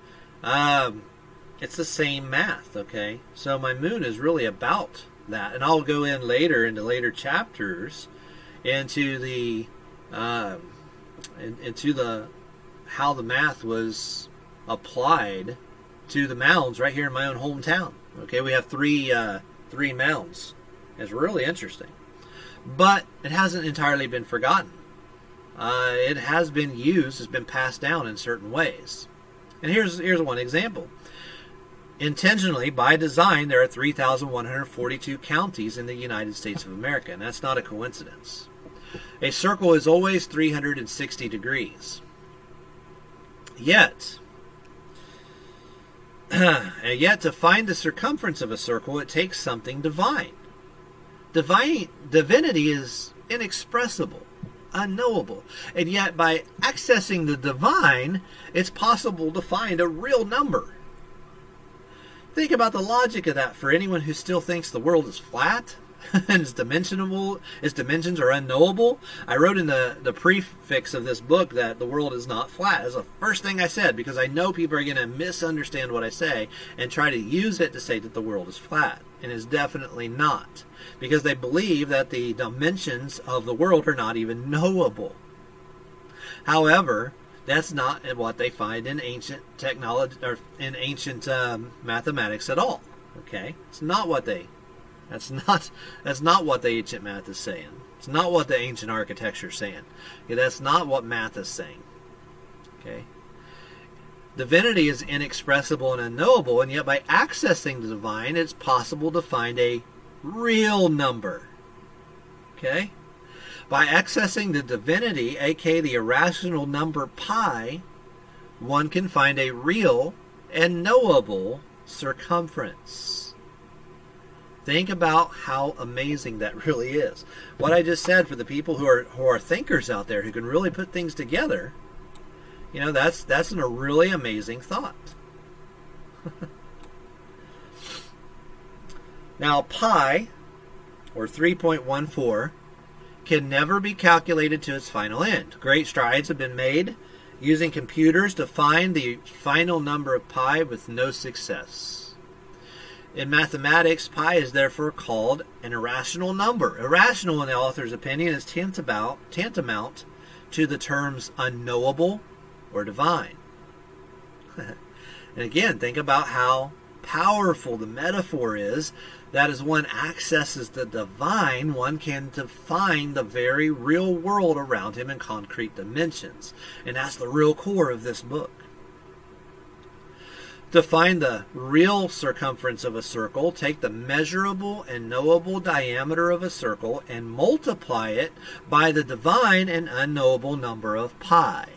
It's the same math, okay? So my moon is really about that, and I'll go in later, into later chapters, into the how the math was applied to the mounds right here in my own hometown. Okay, we have three mounds. It's really interesting, but it hasn't entirely been forgotten. It has been used, has been passed down in certain ways. And here's one example. Intentionally, by design, there are 3,142 counties in the United States of America, and that's not a coincidence. A circle is always 360 degrees. Yet to find the circumference of a circle, it takes something divine. Divinity is inexpressible, unknowable, and yet by accessing the divine, it's possible to find a real number. Think about the logic of that for anyone who still thinks the world is flat and its dimensions are unknowable. I wrote in the prefix of this book that the world is not flat. That's the first thing I said, because I know people are going to misunderstand what I say and try to use it to say that the world is flat, and it's definitely not, because they believe that the dimensions of the world are not even knowable. However, that's not what they find in ancient technology or in ancient mathematics at all. Okay, it's not what they. That's not what the ancient math is saying. It's not what the ancient architecture is saying. Okay, that's not what math is saying. Okay, divinity is inexpressible and unknowable, and yet by accessing the divine, it's possible to find a real number. Okay. By accessing the divinity, aka the irrational number pi, one can find a real and knowable circumference. Think about how amazing that really is. What I just said, for the people who are thinkers out there who can really put things together, that's a really amazing thought. Now, pi, or 3.14, can never be calculated to its final end. Great strides have been made using computers to find the final number of pi with no success. In mathematics, pi is therefore called an irrational number. Irrational, in the author's opinion, is tantamount to the terms unknowable or divine. And again, think about how powerful the metaphor is, that as one accesses the divine, one can define the very real world around him in concrete dimensions. And that's the real core of this book. To find the real circumference of a circle, take the measurable and knowable diameter of a circle and multiply it by the divine and unknowable number of pi.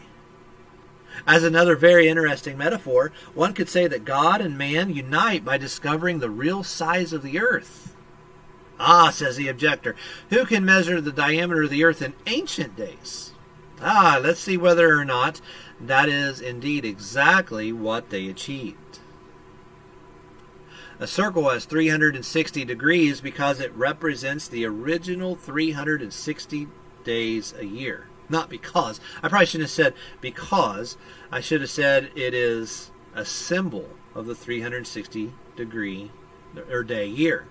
As another very interesting metaphor, one could say that God and man unite by discovering the real size of the earth. Ah, says the objector, who can measure the diameter of the earth in ancient days? Ah, let's see whether or not that is indeed exactly what they achieved. A circle has 360 degrees because it represents the original 360 days a year. Not because. I probably shouldn't have said because. I should have said it is a symbol of the 360 degree or day year.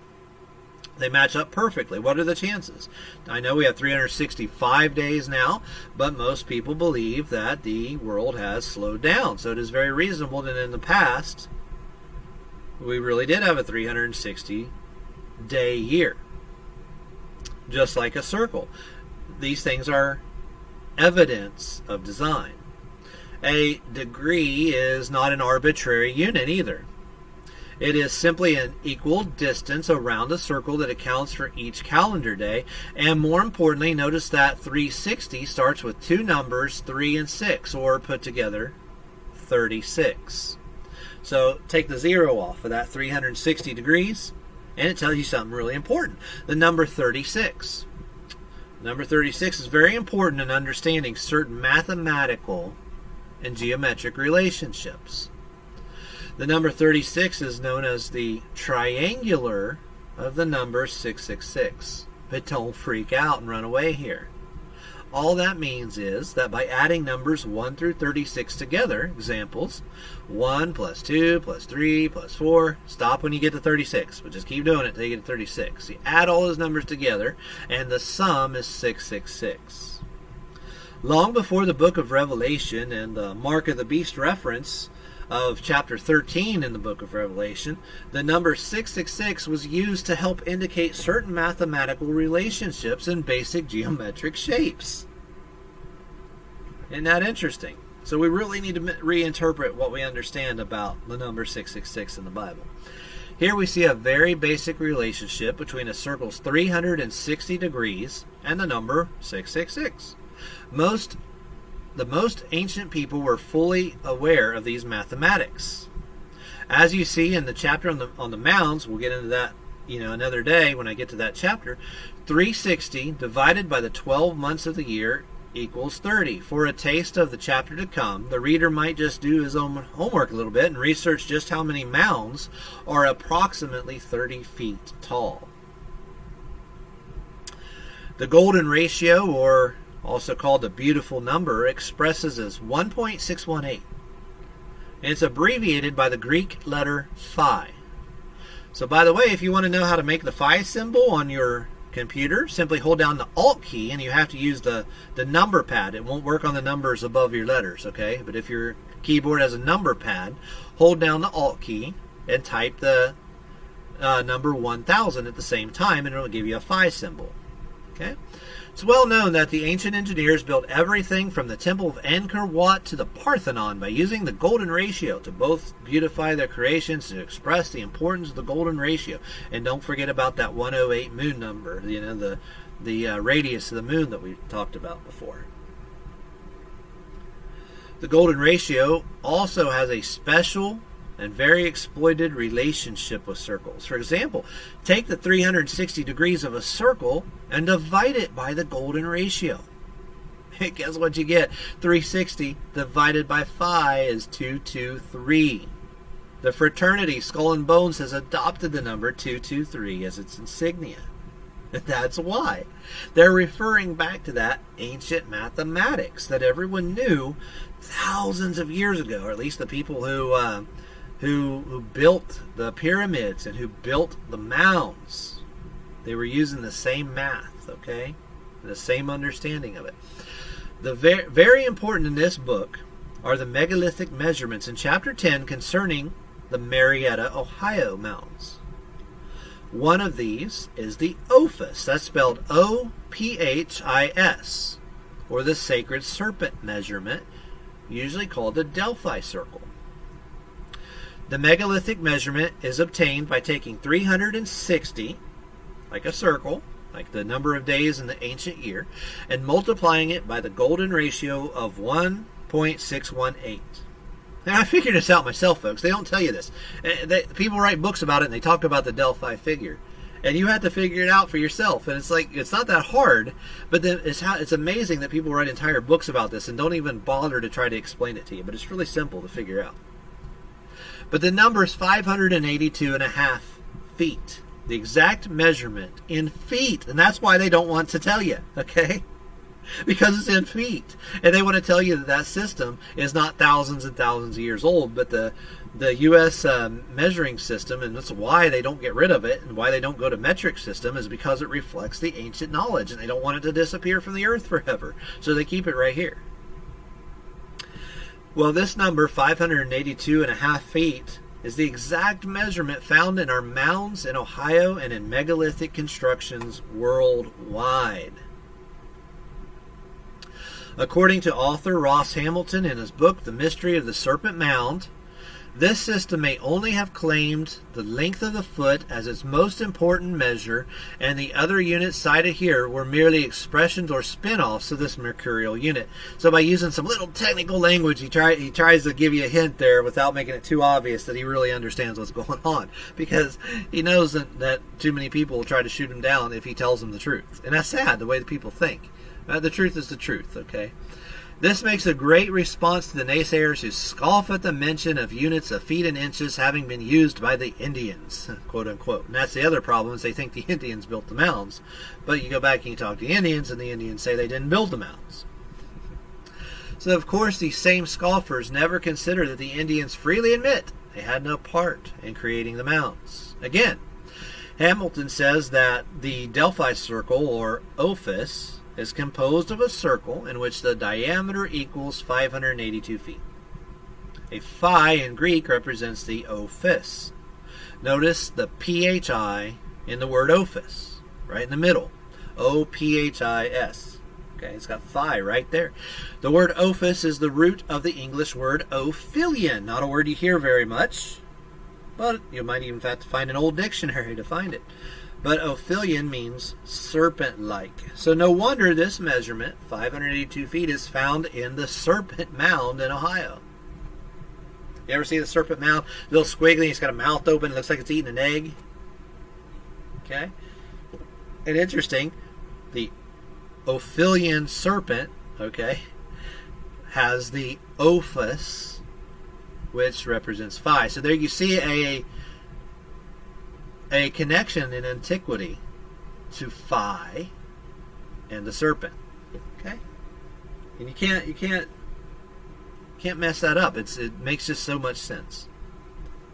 They match up perfectly. What are the chances? I know we have 365 days now, but most people believe that the world has slowed down. So it is very reasonable that in the past, we really did have a 360 day year. Just like a circle. These things are evidence of design. A degree is not an arbitrary unit either. It is simply an equal distance around a circle that accounts for each calendar day. And more importantly, notice that 360 starts with two numbers, 3 and 6, or put together, 36. So take the 0 off of that 360 degrees, and it tells you something really important. The number 36. Number 36 is very important in understanding certain mathematical and geometric relationships. The number 36 is known as the triangular of the number 666. But don't freak out and run away here. All that means is that by adding numbers 1 through 36 together, examples, 1 plus 2 plus 3 plus 4, stop when you get to 36, but just keep doing it until you get to 36. You add all those numbers together, and the sum is 666. Long before the book of Revelation and the Mark of the Beast reference of chapter 13 in the book of Revelation, the number 666 was used to help indicate certain mathematical relationships in basic geometric shapes. Isn't that interesting? So we really need to reinterpret what we understand about the number 666 in the Bible. Here we see a very basic relationship between a circle's 360 degrees and the number 666. The most ancient people were fully aware of these mathematics. As you see in the chapter on the mounds, we'll get into that another day when I get to that chapter, 360 divided by the 12 months of the year equals 30. For a taste of the chapter to come, the reader might just do his own homework a little bit and research just how many mounds are approximately 30 feet tall. The golden ratio, or also called the beautiful number, expresses as 1.618. And it's abbreviated by the Greek letter phi. So by the way, if you want to know how to make the phi symbol on your computer, simply hold down the Alt key, and you have to use the number pad. It won't work on the numbers above your letters, okay? But if your keyboard has a number pad, hold down the Alt key and type the number 1000 at the same time, and it'll give you a phi symbol, okay? It's well known that the ancient engineers built everything from the Temple of Angkor Wat to the Parthenon by using the golden ratio to both beautify their creations, to express the importance of the golden ratio. And don't forget about that 108 moon number, the radius of the moon that we talked about before. The golden ratio also has a special and very exploited relationship with circles. For example, take the 360 degrees of a circle and divide it by the golden ratio. Guess what you get? 360 divided by phi is 223. The fraternity Skull and Bones has adopted the number 223 as its insignia. That's why. They're referring back to that ancient mathematics that everyone knew thousands of years ago, or at least the people who built the pyramids and who built the mounds. They were using the same math, okay? The same understanding of it. The very important in this book are the megalithic measurements in chapter 10 concerning the Marietta, Ohio mounds. One of these is the Ophis. That's spelled O-P-H-I-S, or the sacred serpent measurement, usually called the Delphi circle. The megalithic measurement is obtained by taking 360, like a circle, like the number of days in the ancient year, and multiplying it by the golden ratio of 1.618. Now, I figured this out myself, folks. They don't tell you this. People write books about it, and they talk about the Delphi figure. And you have to figure it out for yourself. And it's like, it's not that hard, but then it's amazing that people write entire books about this and don't even bother to try to explain it to you. But it's really simple to figure out. But the number is 582.5 feet. The exact measurement in feet. And that's why they don't want to tell you, okay? Because it's in feet. And they want to tell you that that system is not thousands and thousands of years old, but the U.S. Measuring system, and that's why they don't get rid of it, and why they don't go to metric system, is because it reflects the ancient knowledge, and they don't want it to disappear from the earth forever. So they keep it right here. Well, this number, 582.5 feet, is the exact measurement found in our mounds in Ohio and in megalithic constructions worldwide. According to author Ross Hamilton in his book, The Mystery of the Serpent Mound, this system may only have claimed the length of the foot as its most important measure, and the other units cited here were merely expressions or spin-offs of this mercurial unit. So by using some little technical language, he tries to give you a hint there without making it too obvious that he really understands what's going on, because he knows that too many people will try to shoot him down if he tells them the truth. And that's sad, the way the people think. The truth is the truth, okay? This makes a great response to the naysayers who scoff at the mention of units of feet and inches having been used by the Indians, quote unquote. And that's the other problem, is they think the Indians built the mounds. But you go back and you talk to the Indians, and the Indians say they didn't build the mounds. So, of course, these same scoffers never consider that the Indians freely admit they had no part in creating the mounds. Again, Hamilton says that the Delphi circle, or Ophis, is composed of a circle in which the diameter equals 582 feet. A phi in Greek represents the ophis. Notice the phi in the word ophis, right in the middle. O-P-H-I-S. Okay, it's got phi right there. The word ophis is the root of the English word ophelion. Not a word you hear very much, but you might even have to find an old dictionary to find it. But ophelion means serpent-like. So no wonder this measurement, 582 feet, is found in the Serpent Mound in Ohio. You ever see the Serpent Mound? A little squiggly, it's got a mouth open, it looks like it's eating an egg. Okay? And interesting, the Ophelian serpent, okay, has the ophis, which represents phi. So there you see a connection in antiquity to phi and the serpent. Okay? And you can't mess that up. It makes just so much sense.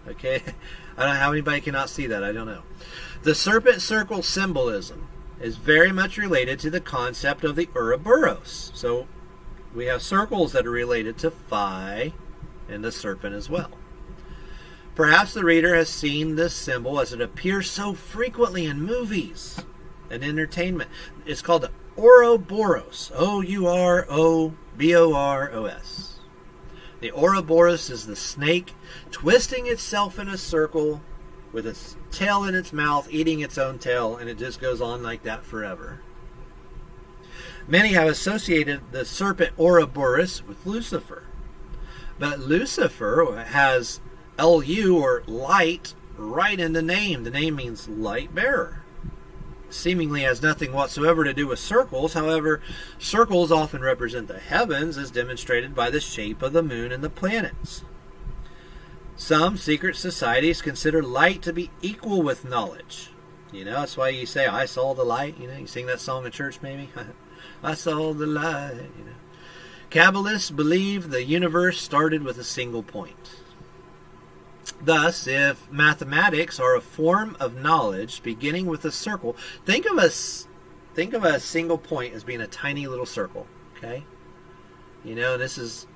Okay? I don't know how anybody cannot see that. I don't know. The serpent circle symbolism is very much related to the concept of the Ouroboros. So we have circles that are related to phi and the serpent as well. Perhaps the reader has seen this symbol as it appears so frequently in movies and entertainment. It's called the Ouroboros. O-U-R-O-B-O-R-O-S. The Ouroboros is the snake twisting itself in a circle with its tail in its mouth, eating its own tail, and it just goes on like that forever. Many have associated the serpent Ouroboros with Lucifer. But Lucifer has L-U, or light, right in the name. The name means light bearer. Seemingly has nothing whatsoever to do with circles. However, circles often represent the heavens, as demonstrated by the shape of the moon and the planets. Some secret societies consider light to be equal with knowledge. You know, that's why you say, I saw the light. You know, you sing that song in church maybe. I saw the light. You know. Kabbalists believe the universe started with a single point. Thus, if mathematics are a form of knowledge beginning with a circle, think of a single point as being a tiny little circle. Okay, you know, this is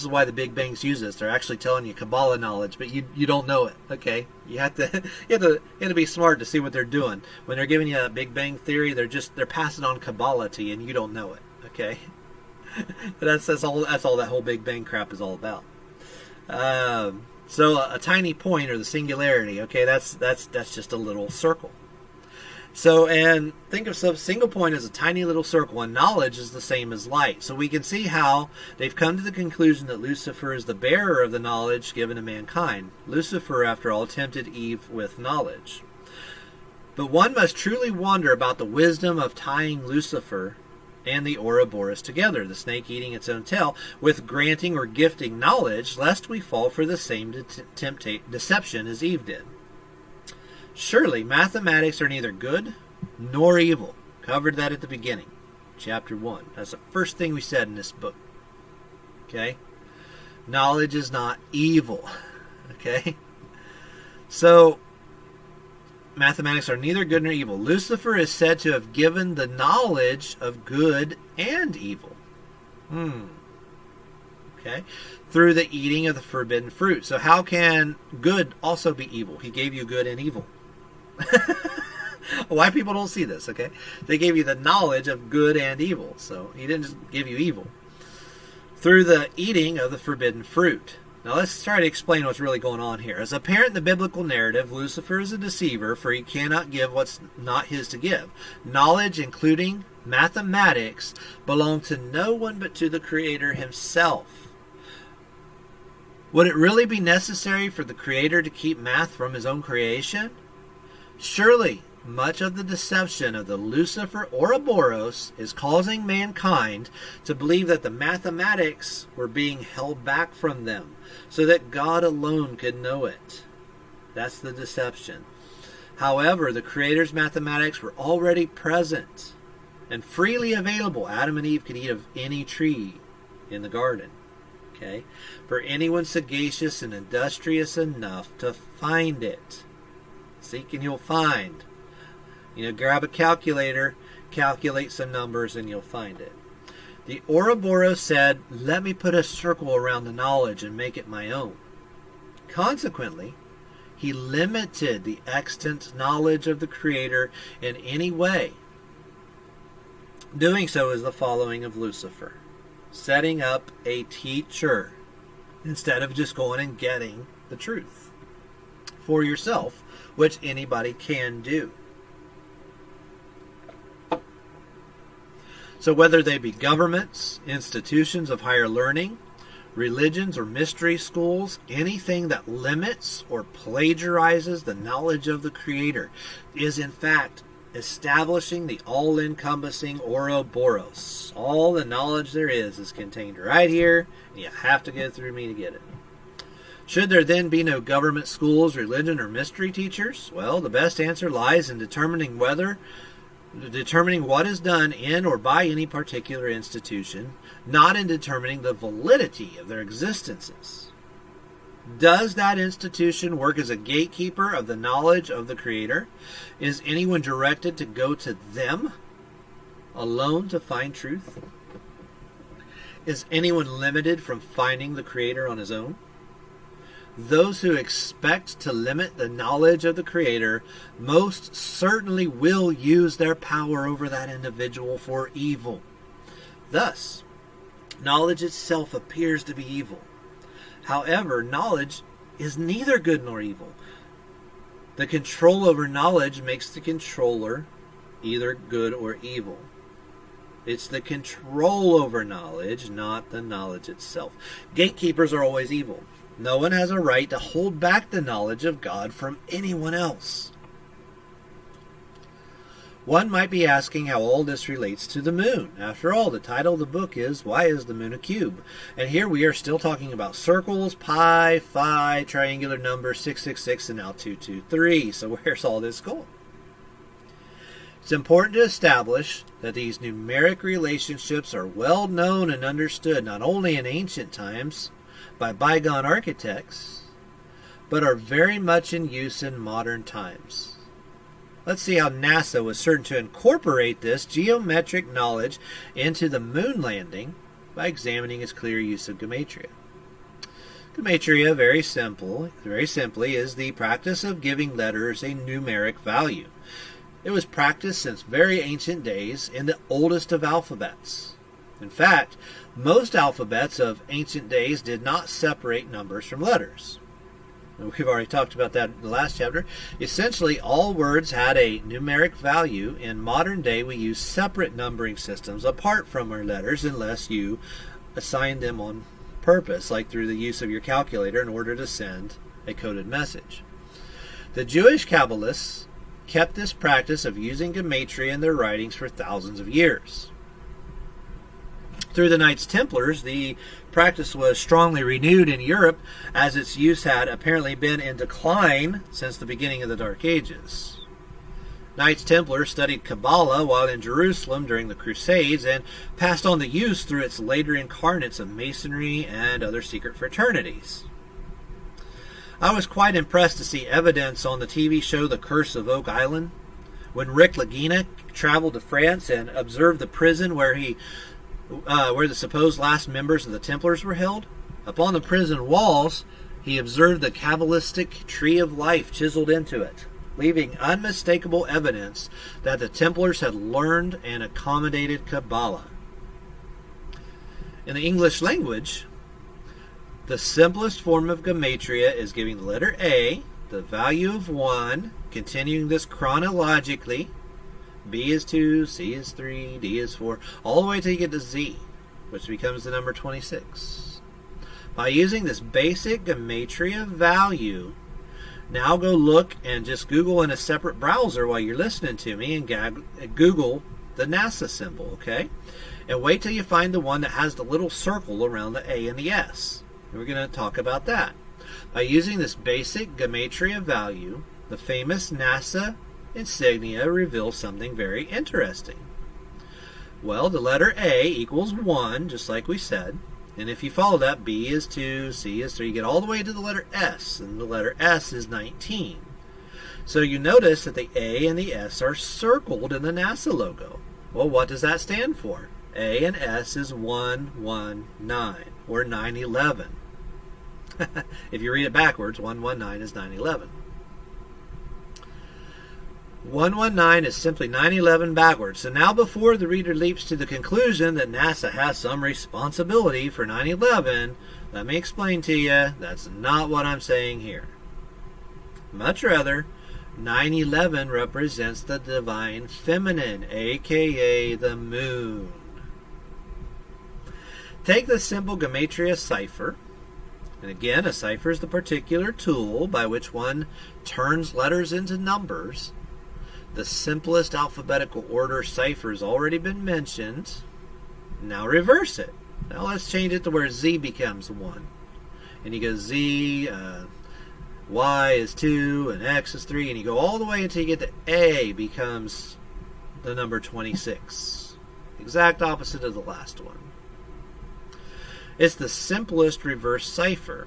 why the Big Bangs use this. They're actually telling you Kabbalah knowledge, but you don't know it. Okay, you have to be smart to see what they're doing when they're giving you a Big Bang theory. They're passing on Kabbalah to you, and you don't know it. Okay, that's all that whole Big Bang crap is all about. So a tiny point, or the singularity, okay, that's just a little circle. So, and think of some single point as a tiny little circle, and knowledge is the same as light. So we can see how they've come to the conclusion that Lucifer is the bearer of the knowledge given to mankind. Lucifer, after all, tempted Eve with knowledge. But one must truly wonder about the wisdom of tying Lucifer and the Ouroboros together, the snake eating its own tail, with granting or gifting knowledge, lest we fall for the same deception as Eve did. Surely, mathematics are neither good nor evil. Covered that at the beginning, chapter 1. That's the first thing we said in this book. Okay? Knowledge is not evil. Okay? So, mathematics are neither good nor evil. Lucifer is said to have given the knowledge of good and evil. Okay? Through the eating of the forbidden fruit. So how can good also be evil? He gave you good and evil. Why people don't see this, okay? They gave you the knowledge of good and evil. So he didn't just give you evil. Through the eating of the forbidden fruit. Now let's try to explain what's really going on here. As apparent in the biblical narrative, Lucifer is a deceiver, for he cannot give what's not his to give. Knowledge, including mathematics, belong to no one but to the Creator himself. Would it really be necessary for the Creator to keep math from his own creation? Surely, much of the deception of the Lucifer Ouroboros is causing mankind to believe that the mathematics were being held back from them, so that God alone could know it. That's the deception. However, the Creator's mathematics were already present and freely available. Adam and Eve could eat of any tree in the garden. Okay? For anyone sagacious and industrious enough to find it. Seek and you'll find. Grab a calculator, calculate some numbers, and you'll find it. The Ouroboros said, "Let me put a circle around the knowledge and make it my own." Consequently, he limited the extant knowledge of the Creator in any way. Doing so is the following of Lucifer, setting up a teacher instead of just going and getting the truth for yourself, which anybody can do. So whether they be governments, institutions of higher learning, religions, or mystery schools, anything that limits or plagiarizes the knowledge of the Creator is in fact establishing the all-encompassing Ouroboros. All the knowledge there is contained right here, and you have to go through me to get it. Should there then be no government, schools, religion, or mystery teachers? Well, the best answer lies in determining what is done in or by any particular institution, not in determining the validity of their existences. Does that institution work as a gatekeeper of the knowledge of the Creator? Is anyone directed to go to them alone to find truth? Is anyone limited from finding the Creator on his own? Those who expect to limit the knowledge of the Creator most certainly will use their power over that individual for evil. Thus, knowledge itself appears to be evil. However, knowledge is neither good nor evil. The control over knowledge makes the controller either good or evil. It's the control over knowledge, not the knowledge itself. Gatekeepers are always evil. No one has a right to hold back the knowledge of God from anyone else. One might be asking how all this relates to the moon. After all, the title of the book is, Why is the Moon a Cube? And here we are still talking about circles, pi, phi, triangular numbers, 666, and now 223. So where's all this going? It's important to establish that these numeric relationships are well known and understood not only in ancient times, by bygone architects, but are very much in use in modern times. Let's see how NASA was certain to incorporate this geometric knowledge into the moon landing by examining its clear use of gematria. Gematria, very simply, is the practice of giving letters a numeric value. It was practiced since very ancient days in the oldest of alphabets. In fact, most alphabets of ancient days did not separate numbers from letters. We've already talked about that in the last chapter. Essentially, all words had a numeric value. In modern day, we use separate numbering systems apart from our letters unless you assign them on purpose, like through the use of your calculator in order to send a coded message. The Jewish Kabbalists kept this practice of using gematria in their writings for thousands of years. Through the Knights Templars, the practice was strongly renewed in Europe, as its use had apparently been in decline since the beginning of the Dark Ages. Knights Templar studied Kabbalah while in Jerusalem during the Crusades and passed on the use through its later incarnates of Masonry and other secret fraternities. I was quite impressed to see evidence on the TV show The Curse of Oak Island, when Rick Lagina traveled to France and observed the prison where the supposed last members of the Templars were held. Upon the prison walls, he observed the Kabbalistic tree of life chiseled into it, leaving unmistakable evidence that the Templars had learned and accommodated Kabbalah. In the English language, the simplest form of gematria is giving the letter A the value of 1, continuing this chronologically. B is 2, C is 3, D is 4, all the way till you get to Z, which becomes the number 26. By using this basic gematria value, now go look and just Google in a separate browser while you're listening to me and Google the NASA symbol, okay? And wait till you find the one that has the little circle around the A and the S. And we're going to talk about that. By using this basic gematria value, the famous NASA insignia reveals something very interesting. Well, the letter A equals 1, just like we said. And if you follow that, B is 2, C is 3, you get all the way to the letter S, and the letter S is 19. So you notice that the A and the S are circled in the NASA logo. Well, what does that stand for? A and S is 119, or 911. If you read it backwards, 119 is 911. 119 is simply 911 backwards. So now before the reader leaps to the conclusion that NASA has some responsibility for 911, let me explain to you, that's not what I'm saying here. Much rather, 911 represents the divine feminine, aka the moon. Take the simple gematria cipher. And again, a cipher is the particular tool by which one turns letters into numbers. The simplest alphabetical order cipher has already been mentioned. Now reverse it. Now let's change it to where Z becomes 1. And you go Z, Y is 2, and X is 3, and you go all the way until you get to A becomes the number 26. Exact opposite of the last one. It's the simplest reverse cipher.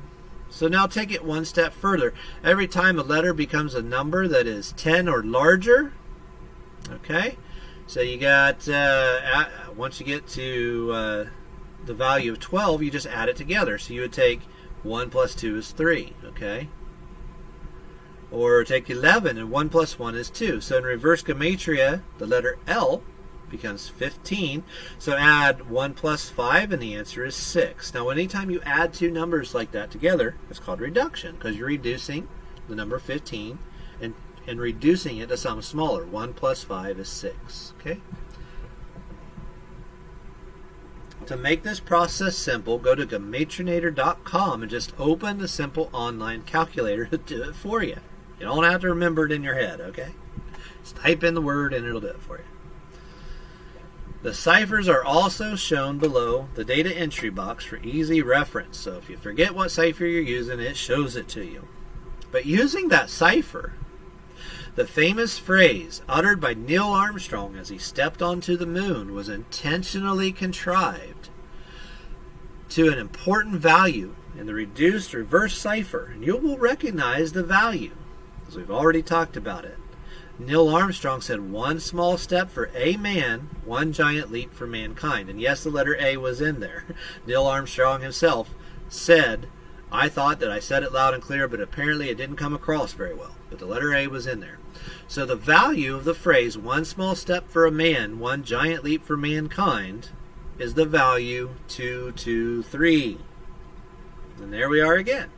So now take it one step further. Every time a letter becomes a number that is 10 or larger, okay, so you got, once you get to the value of 12, you just add it together. So you would take 1 plus 2 is 3, okay? Or take 11 and 1 plus 1 is 2. So in reverse gematria, the letter L becomes 15. So add 1 plus 5 and the answer is 6. Now anytime you add two numbers like that together, it's called reduction, because you're reducing the number 15 and reducing it to something smaller. 1 plus 5 is 6. Okay? To make this process simple, go to gematrinator.com and just open the simple online calculator to do it for you. You don't have to remember it in your head, okay? Just type in the word and it'll do it for you. The ciphers are also shown below the data entry box for easy reference. So if you forget what cipher you're using, it shows it to you. But using that cipher, the famous phrase uttered by Neil Armstrong as he stepped onto the moon was intentionally contrived to an important value in the reduced reverse cipher. And you will recognize the value, as we've already talked about it. Neil Armstrong said, 1 small step for a man, 1 giant leap for mankind. And yes, the letter A was in there. Neil Armstrong himself said, I thought that I said it loud and clear, but apparently it didn't come across very well. But the letter A was in there. So the value of the phrase, 1 small step for a man, 1 giant leap for mankind, is the value 223. And there we are again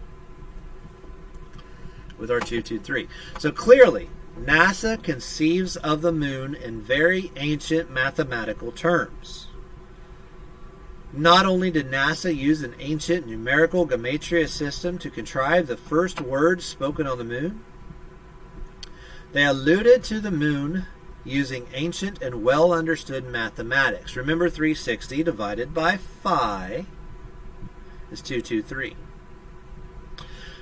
with our 223. So clearly, NASA conceives of the moon in very ancient mathematical terms. Not only did NASA use an ancient numerical gematria system to contrive the first words spoken on the moon, they alluded to the moon using ancient and well understood mathematics. Remember, 360 divided by phi is 223.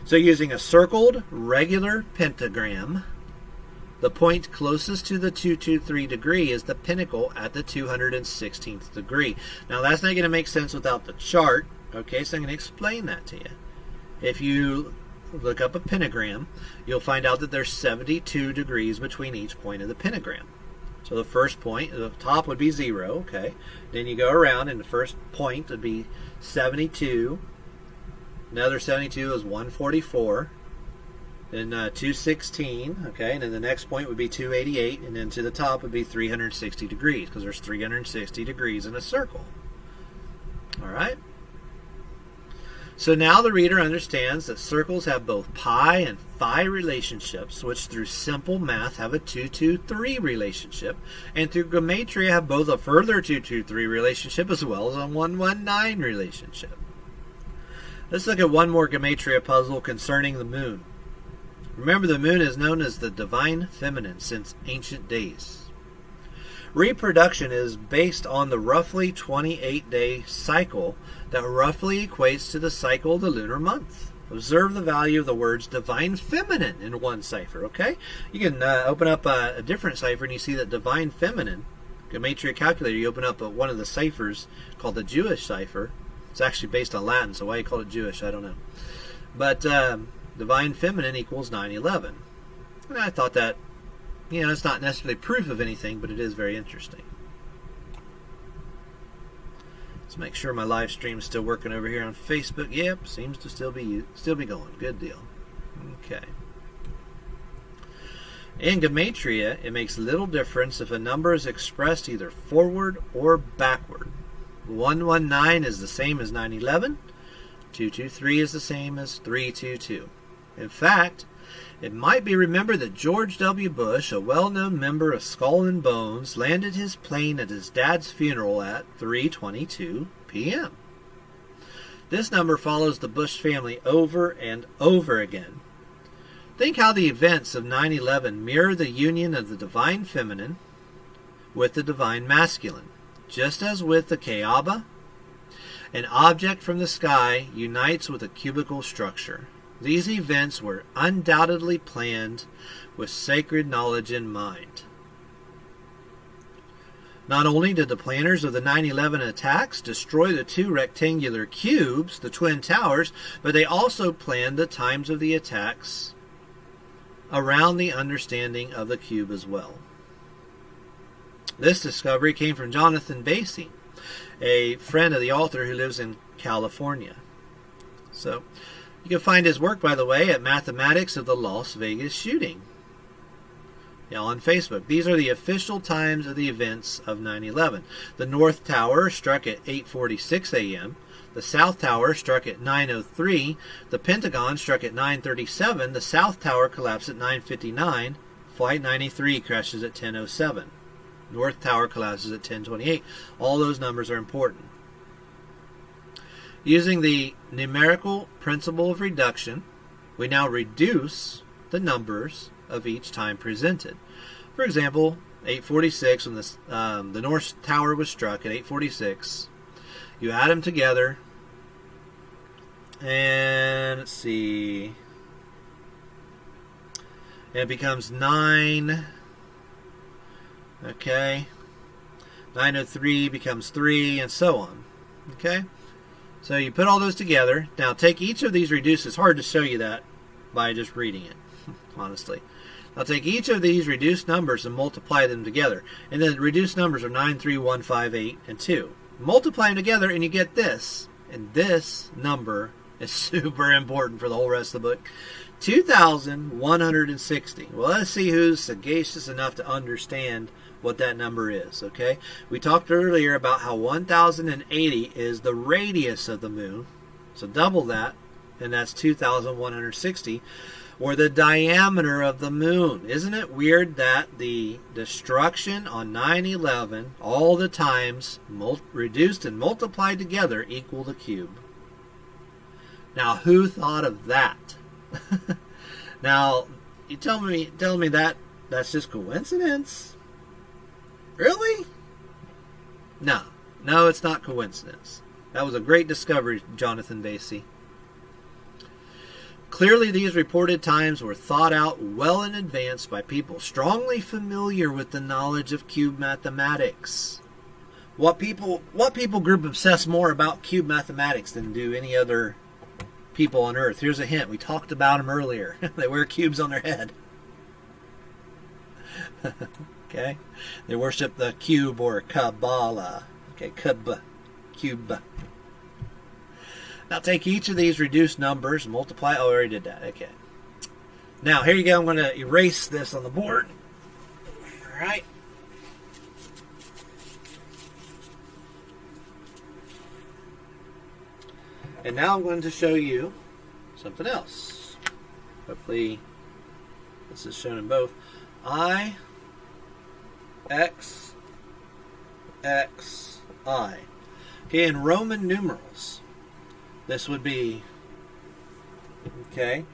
So using a circled regular pentagram, the point closest to the 223 degree is the pinnacle at the 216th degree. Now that's not going to make sense without the chart, okay, so I'm going to explain that to you. If you look up a pentagram, you'll find out that there's 72 degrees between each point of the pentagram. So the first point, the top would be 0, okay, then you go around and the first point would be 72, another 72 is 144, then 216, okay, and then the next point would be 288, and then to the top would be 360 degrees, because there's 360 degrees in a circle. All right? So now the reader understands that circles have both pi and phi relationships, which through simple math have a 2-2-3 relationship, and through gematria have both a further 2-2-3 relationship as well as a 1-1-9 relationship. Let's look at one more gematria puzzle concerning the moon. Remember, the moon is known as the divine feminine since ancient days. Reproduction is based on the roughly 28-day cycle that roughly equates to the cycle of the lunar month. Observe the value of the words divine feminine in one cipher, okay? You can open up a different cipher and you see that divine feminine, gematria calculator, you open up one of the ciphers called the Jewish cipher. It's actually based on Latin, so why you call it Jewish, I don't know. But divine feminine equals 911. And I thought that, it's not necessarily proof of anything, but it is very interesting. Let's make sure my live stream is still working over here on Facebook. Yep, seems to still be going. Good deal. Okay. In gematria, it makes little difference if a number is expressed either forward or backward. 119 is the same as 911. 223 is the same as 322. In fact, it might be remembered that George W. Bush, a well-known member of Skull and Bones, landed his plane at his dad's funeral at 3:22 p.m. This number follows the Bush family over and over again. Think how the events of 9/11 mirror the union of the divine feminine with the divine masculine. Just as with the Kaaba, an object from the sky unites with a cubical structure. These events were undoubtedly planned with sacred knowledge in mind. Not only did the planners of the 9/11 attacks destroy the two rectangular cubes, the Twin Towers, but they also planned the times of the attacks around the understanding of the cube as well. This discovery came from Jonathan Basie, a friend of the author who lives in California. So, you can find his work, by the way, at Mathematics of the Las Vegas Shooting on Facebook. These are the official times of the events of 9/11. The North Tower struck at 8:46 a.m. The South Tower struck at 9:03. The Pentagon struck at 9:37. The South Tower collapsed at 9:59. Flight 93 crashes at 10:07. North Tower collapses at 10:28. All those numbers are important. Using the numerical principle of reduction, we now reduce the numbers of each time presented. For example, 8:46, when the North Tower was struck at 8:46, you add them together, and let's see, and it becomes 9. Okay, 9:03 becomes 3, and so on. Okay. So you put all those together. Now take each of these reduced. It's hard to show you that by just reading it, honestly. Now take each of these reduced numbers and multiply them together. And then the reduced numbers are 9, 3, 1, 5, 8, and 2. Multiply them together and you get this. And this number is super important for the whole rest of the book. 2,160. Well, let's see who's sagacious enough to understand what that number is, okay? We talked earlier about how 1,080 is the radius of the moon. So double that, and that's 2,160, or the diameter of the moon. Isn't it weird that the destruction on 9/11, all the times reduced and multiplied together equal the cube? Now, who thought of that? Now, you tell me that that's just coincidence? Really? No. No, it's not coincidence. That was a great discovery, Jonathan Basie. Clearly, these reported times were thought out well in advance by people strongly familiar with the knowledge of cube mathematics. What people group obsess more about cube mathematics than do any other people on Earth? Here's a hint. We talked about them earlier. They wear cubes on their head. Okay? They worship the cube or Kabbalah. Okay, cube. Now take each of these reduced numbers and multiply. Oh, I already did that. Okay. Now, here you go. I'm going to erase this on the board. All right. And now I'm going to show you something else. Hopefully, this is shown in both. I, X, X, I. Okay, in Roman numerals, this would be, okay,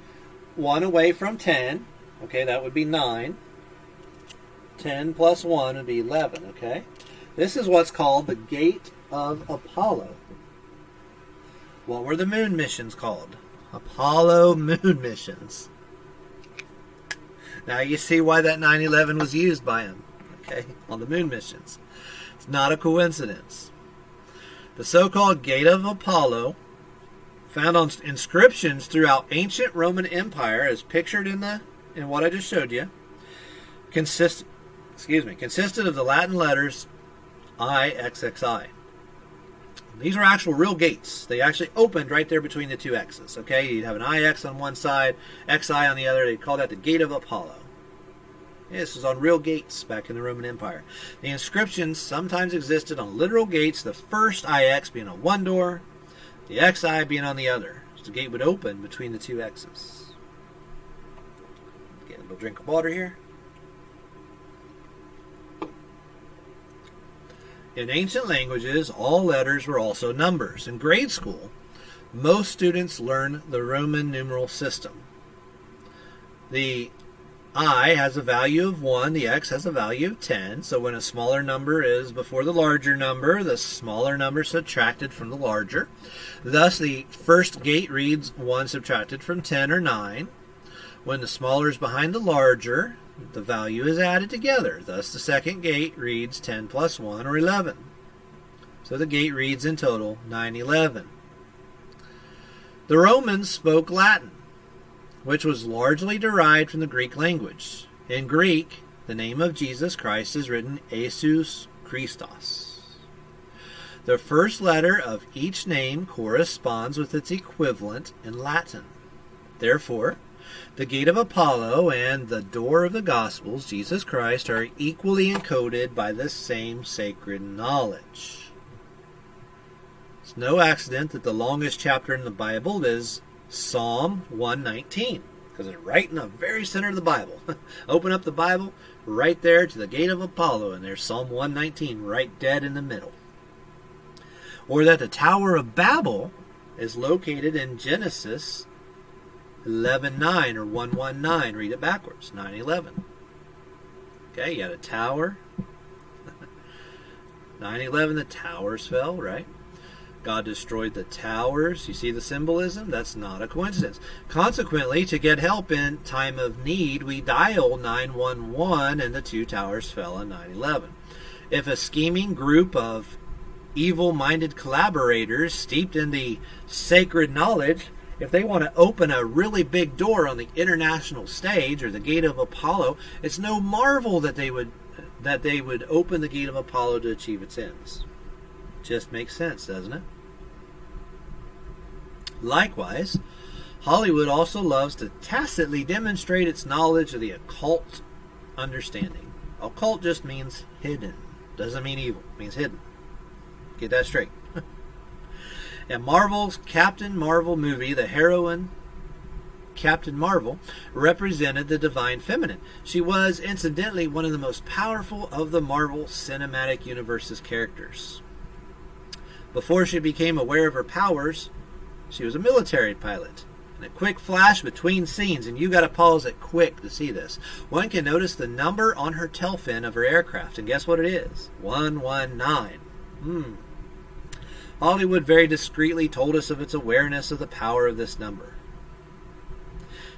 1 away from 10. Okay, that would be 9. 10 plus 1 would be 11, okay? This is what's called the Gate of Apollo. What were the moon missions called? Apollo moon missions. Now you see why that 9/11 was used by him, okay, on the moon missions. It's not a coincidence. The so-called Gate of Apollo, found on inscriptions throughout ancient Roman Empire, as pictured in what I just showed you, consisted of the Latin letters IXXI. These are actual real gates. They actually opened right there between the two X's. Okay, you'd have an IX on one side, XI on the other. They call that the Gate of Apollo. Yeah, this was on real gates back in the Roman Empire. The inscriptions sometimes existed on literal gates, the first IX being on one door, the XI being on the other. So the gate would open between the two X's. Get a little drink of water here. In ancient languages, all letters were also numbers. In grade school, most students learn the Roman numeral system. The I has a value of 1, the X has a value of 10, so when a smaller number is before the larger number, the smaller number is subtracted from the larger. Thus, the first gate reads 1 subtracted from 10, or 9. When the smaller is behind the larger, the value is added together. Thus, the second gate reads 10 plus 1, or 11. So the gate reads in total 911. The Romans spoke Latin, which was largely derived from the Greek language. In Greek, the name of Jesus Christ is written Jesus Christos. The first letter of each name corresponds with its equivalent in Latin. Therefore, the Gate of Apollo and the Door of the Gospels, Jesus Christ, are equally encoded by the same sacred knowledge. It's no accident that the longest chapter in the Bible is Psalm 119, because it's right in the very center of the Bible. Open up the Bible, right there to the Gate of Apollo, and there's Psalm 119 right dead in the middle. Or that the Tower of Babel is located in Genesis 11:9 or 1:19. Read it backwards. 9:11. Okay, you got a tower. 9:11, the towers fell, right? God destroyed the towers. You see the symbolism? That's not a coincidence. Consequently, to get help in time of need, we dial 911, and the two towers fell on 9/11. If a scheming group of evil-minded collaborators steeped in the sacred knowledge, if they want to open a really big door on the international stage or the Gate of Apollo, it's no marvel that they would open the Gate of Apollo to achieve its ends. Just makes sense, doesn't it? Likewise, Hollywood also loves to tacitly demonstrate its knowledge of the occult understanding. Occult just means hidden. Doesn't mean evil. It means hidden. Get that straight. In Marvel's Captain Marvel movie, the heroine, Captain Marvel, represented the divine feminine. She was, incidentally, one of the most powerful of the Marvel Cinematic Universe's characters. Before she became aware of her powers, she was a military pilot. In a quick flash between scenes, and you got to pause it quick to see this, one can notice the number on her tail fin of her aircraft, and guess what it is? 119. Hollywood very discreetly told us of its awareness of the power of this number.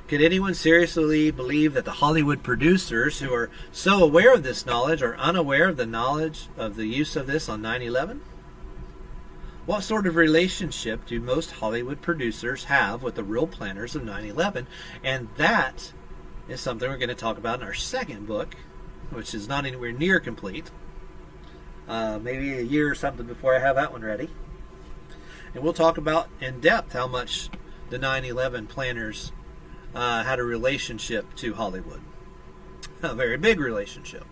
Could anyone seriously believe that the Hollywood producers, who are so aware of this knowledge, are unaware of the knowledge of the use of this on 9/11? What sort of relationship do most Hollywood producers have with the real planners of 9/11? And that is something we're going to talk about in our second book, which is not anywhere near complete. Maybe a year or something before I have that one ready. And we'll talk about in depth how much the 9/11 planners had a relationship to Hollywood. A very big relationship.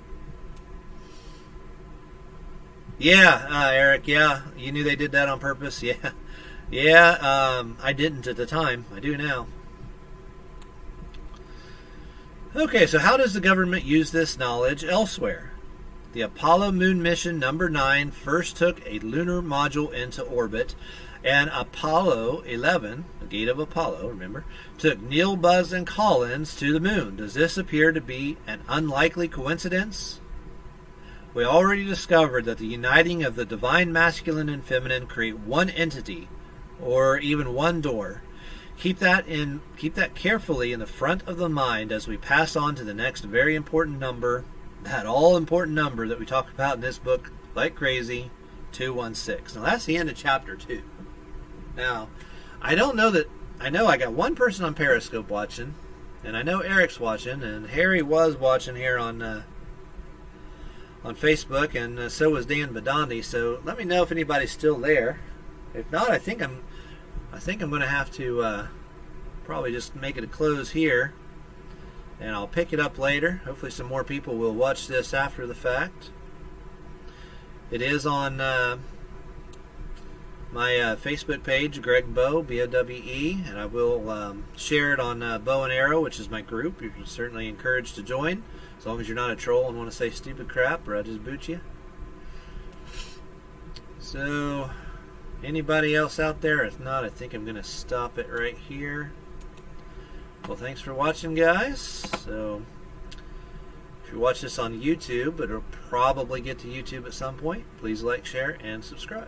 Yeah, Eric, yeah. You knew they did that on purpose? Yeah. Yeah, I didn't at the time. I do now. Okay, so how does the government use this knowledge elsewhere? The Apollo moon mission number 9 first took a lunar module into orbit, and Apollo 11, the gate of Apollo, remember, took Neil, Buzz, and Collins to the moon. Does this appear to be an unlikely coincidence? We already discovered that the uniting of the divine masculine and feminine create one entity, or even one door. Keep that carefully in the front of the mind as we pass on to the next very important number, that all-important number that we talk about in this book like crazy, 216. Now that's the end of chapter 2. Now, I know I got one person on Periscope watching, and I know Eric's watching, and Harry was watching here on Facebook, and so was Dan Badandi. So let me know if anybody's still there. If not, I think I'm going to have to probably just make it a close here, and I'll pick it up later. Hopefully some more people will watch this after the fact. It is on my Facebook page, Greg Bowe, B-O-W-E, and I will share it on Bow and Arrow, which is my group. You're certainly encouraged to join, as long as you're not a troll and want to say stupid crap, or I just boot you. So, anybody else out there? If not, I think I'm going to stop it right here. Well, thanks for watching, guys. So, if you watch this on YouTube, it'll probably get to YouTube at some point. Please like, share, and subscribe.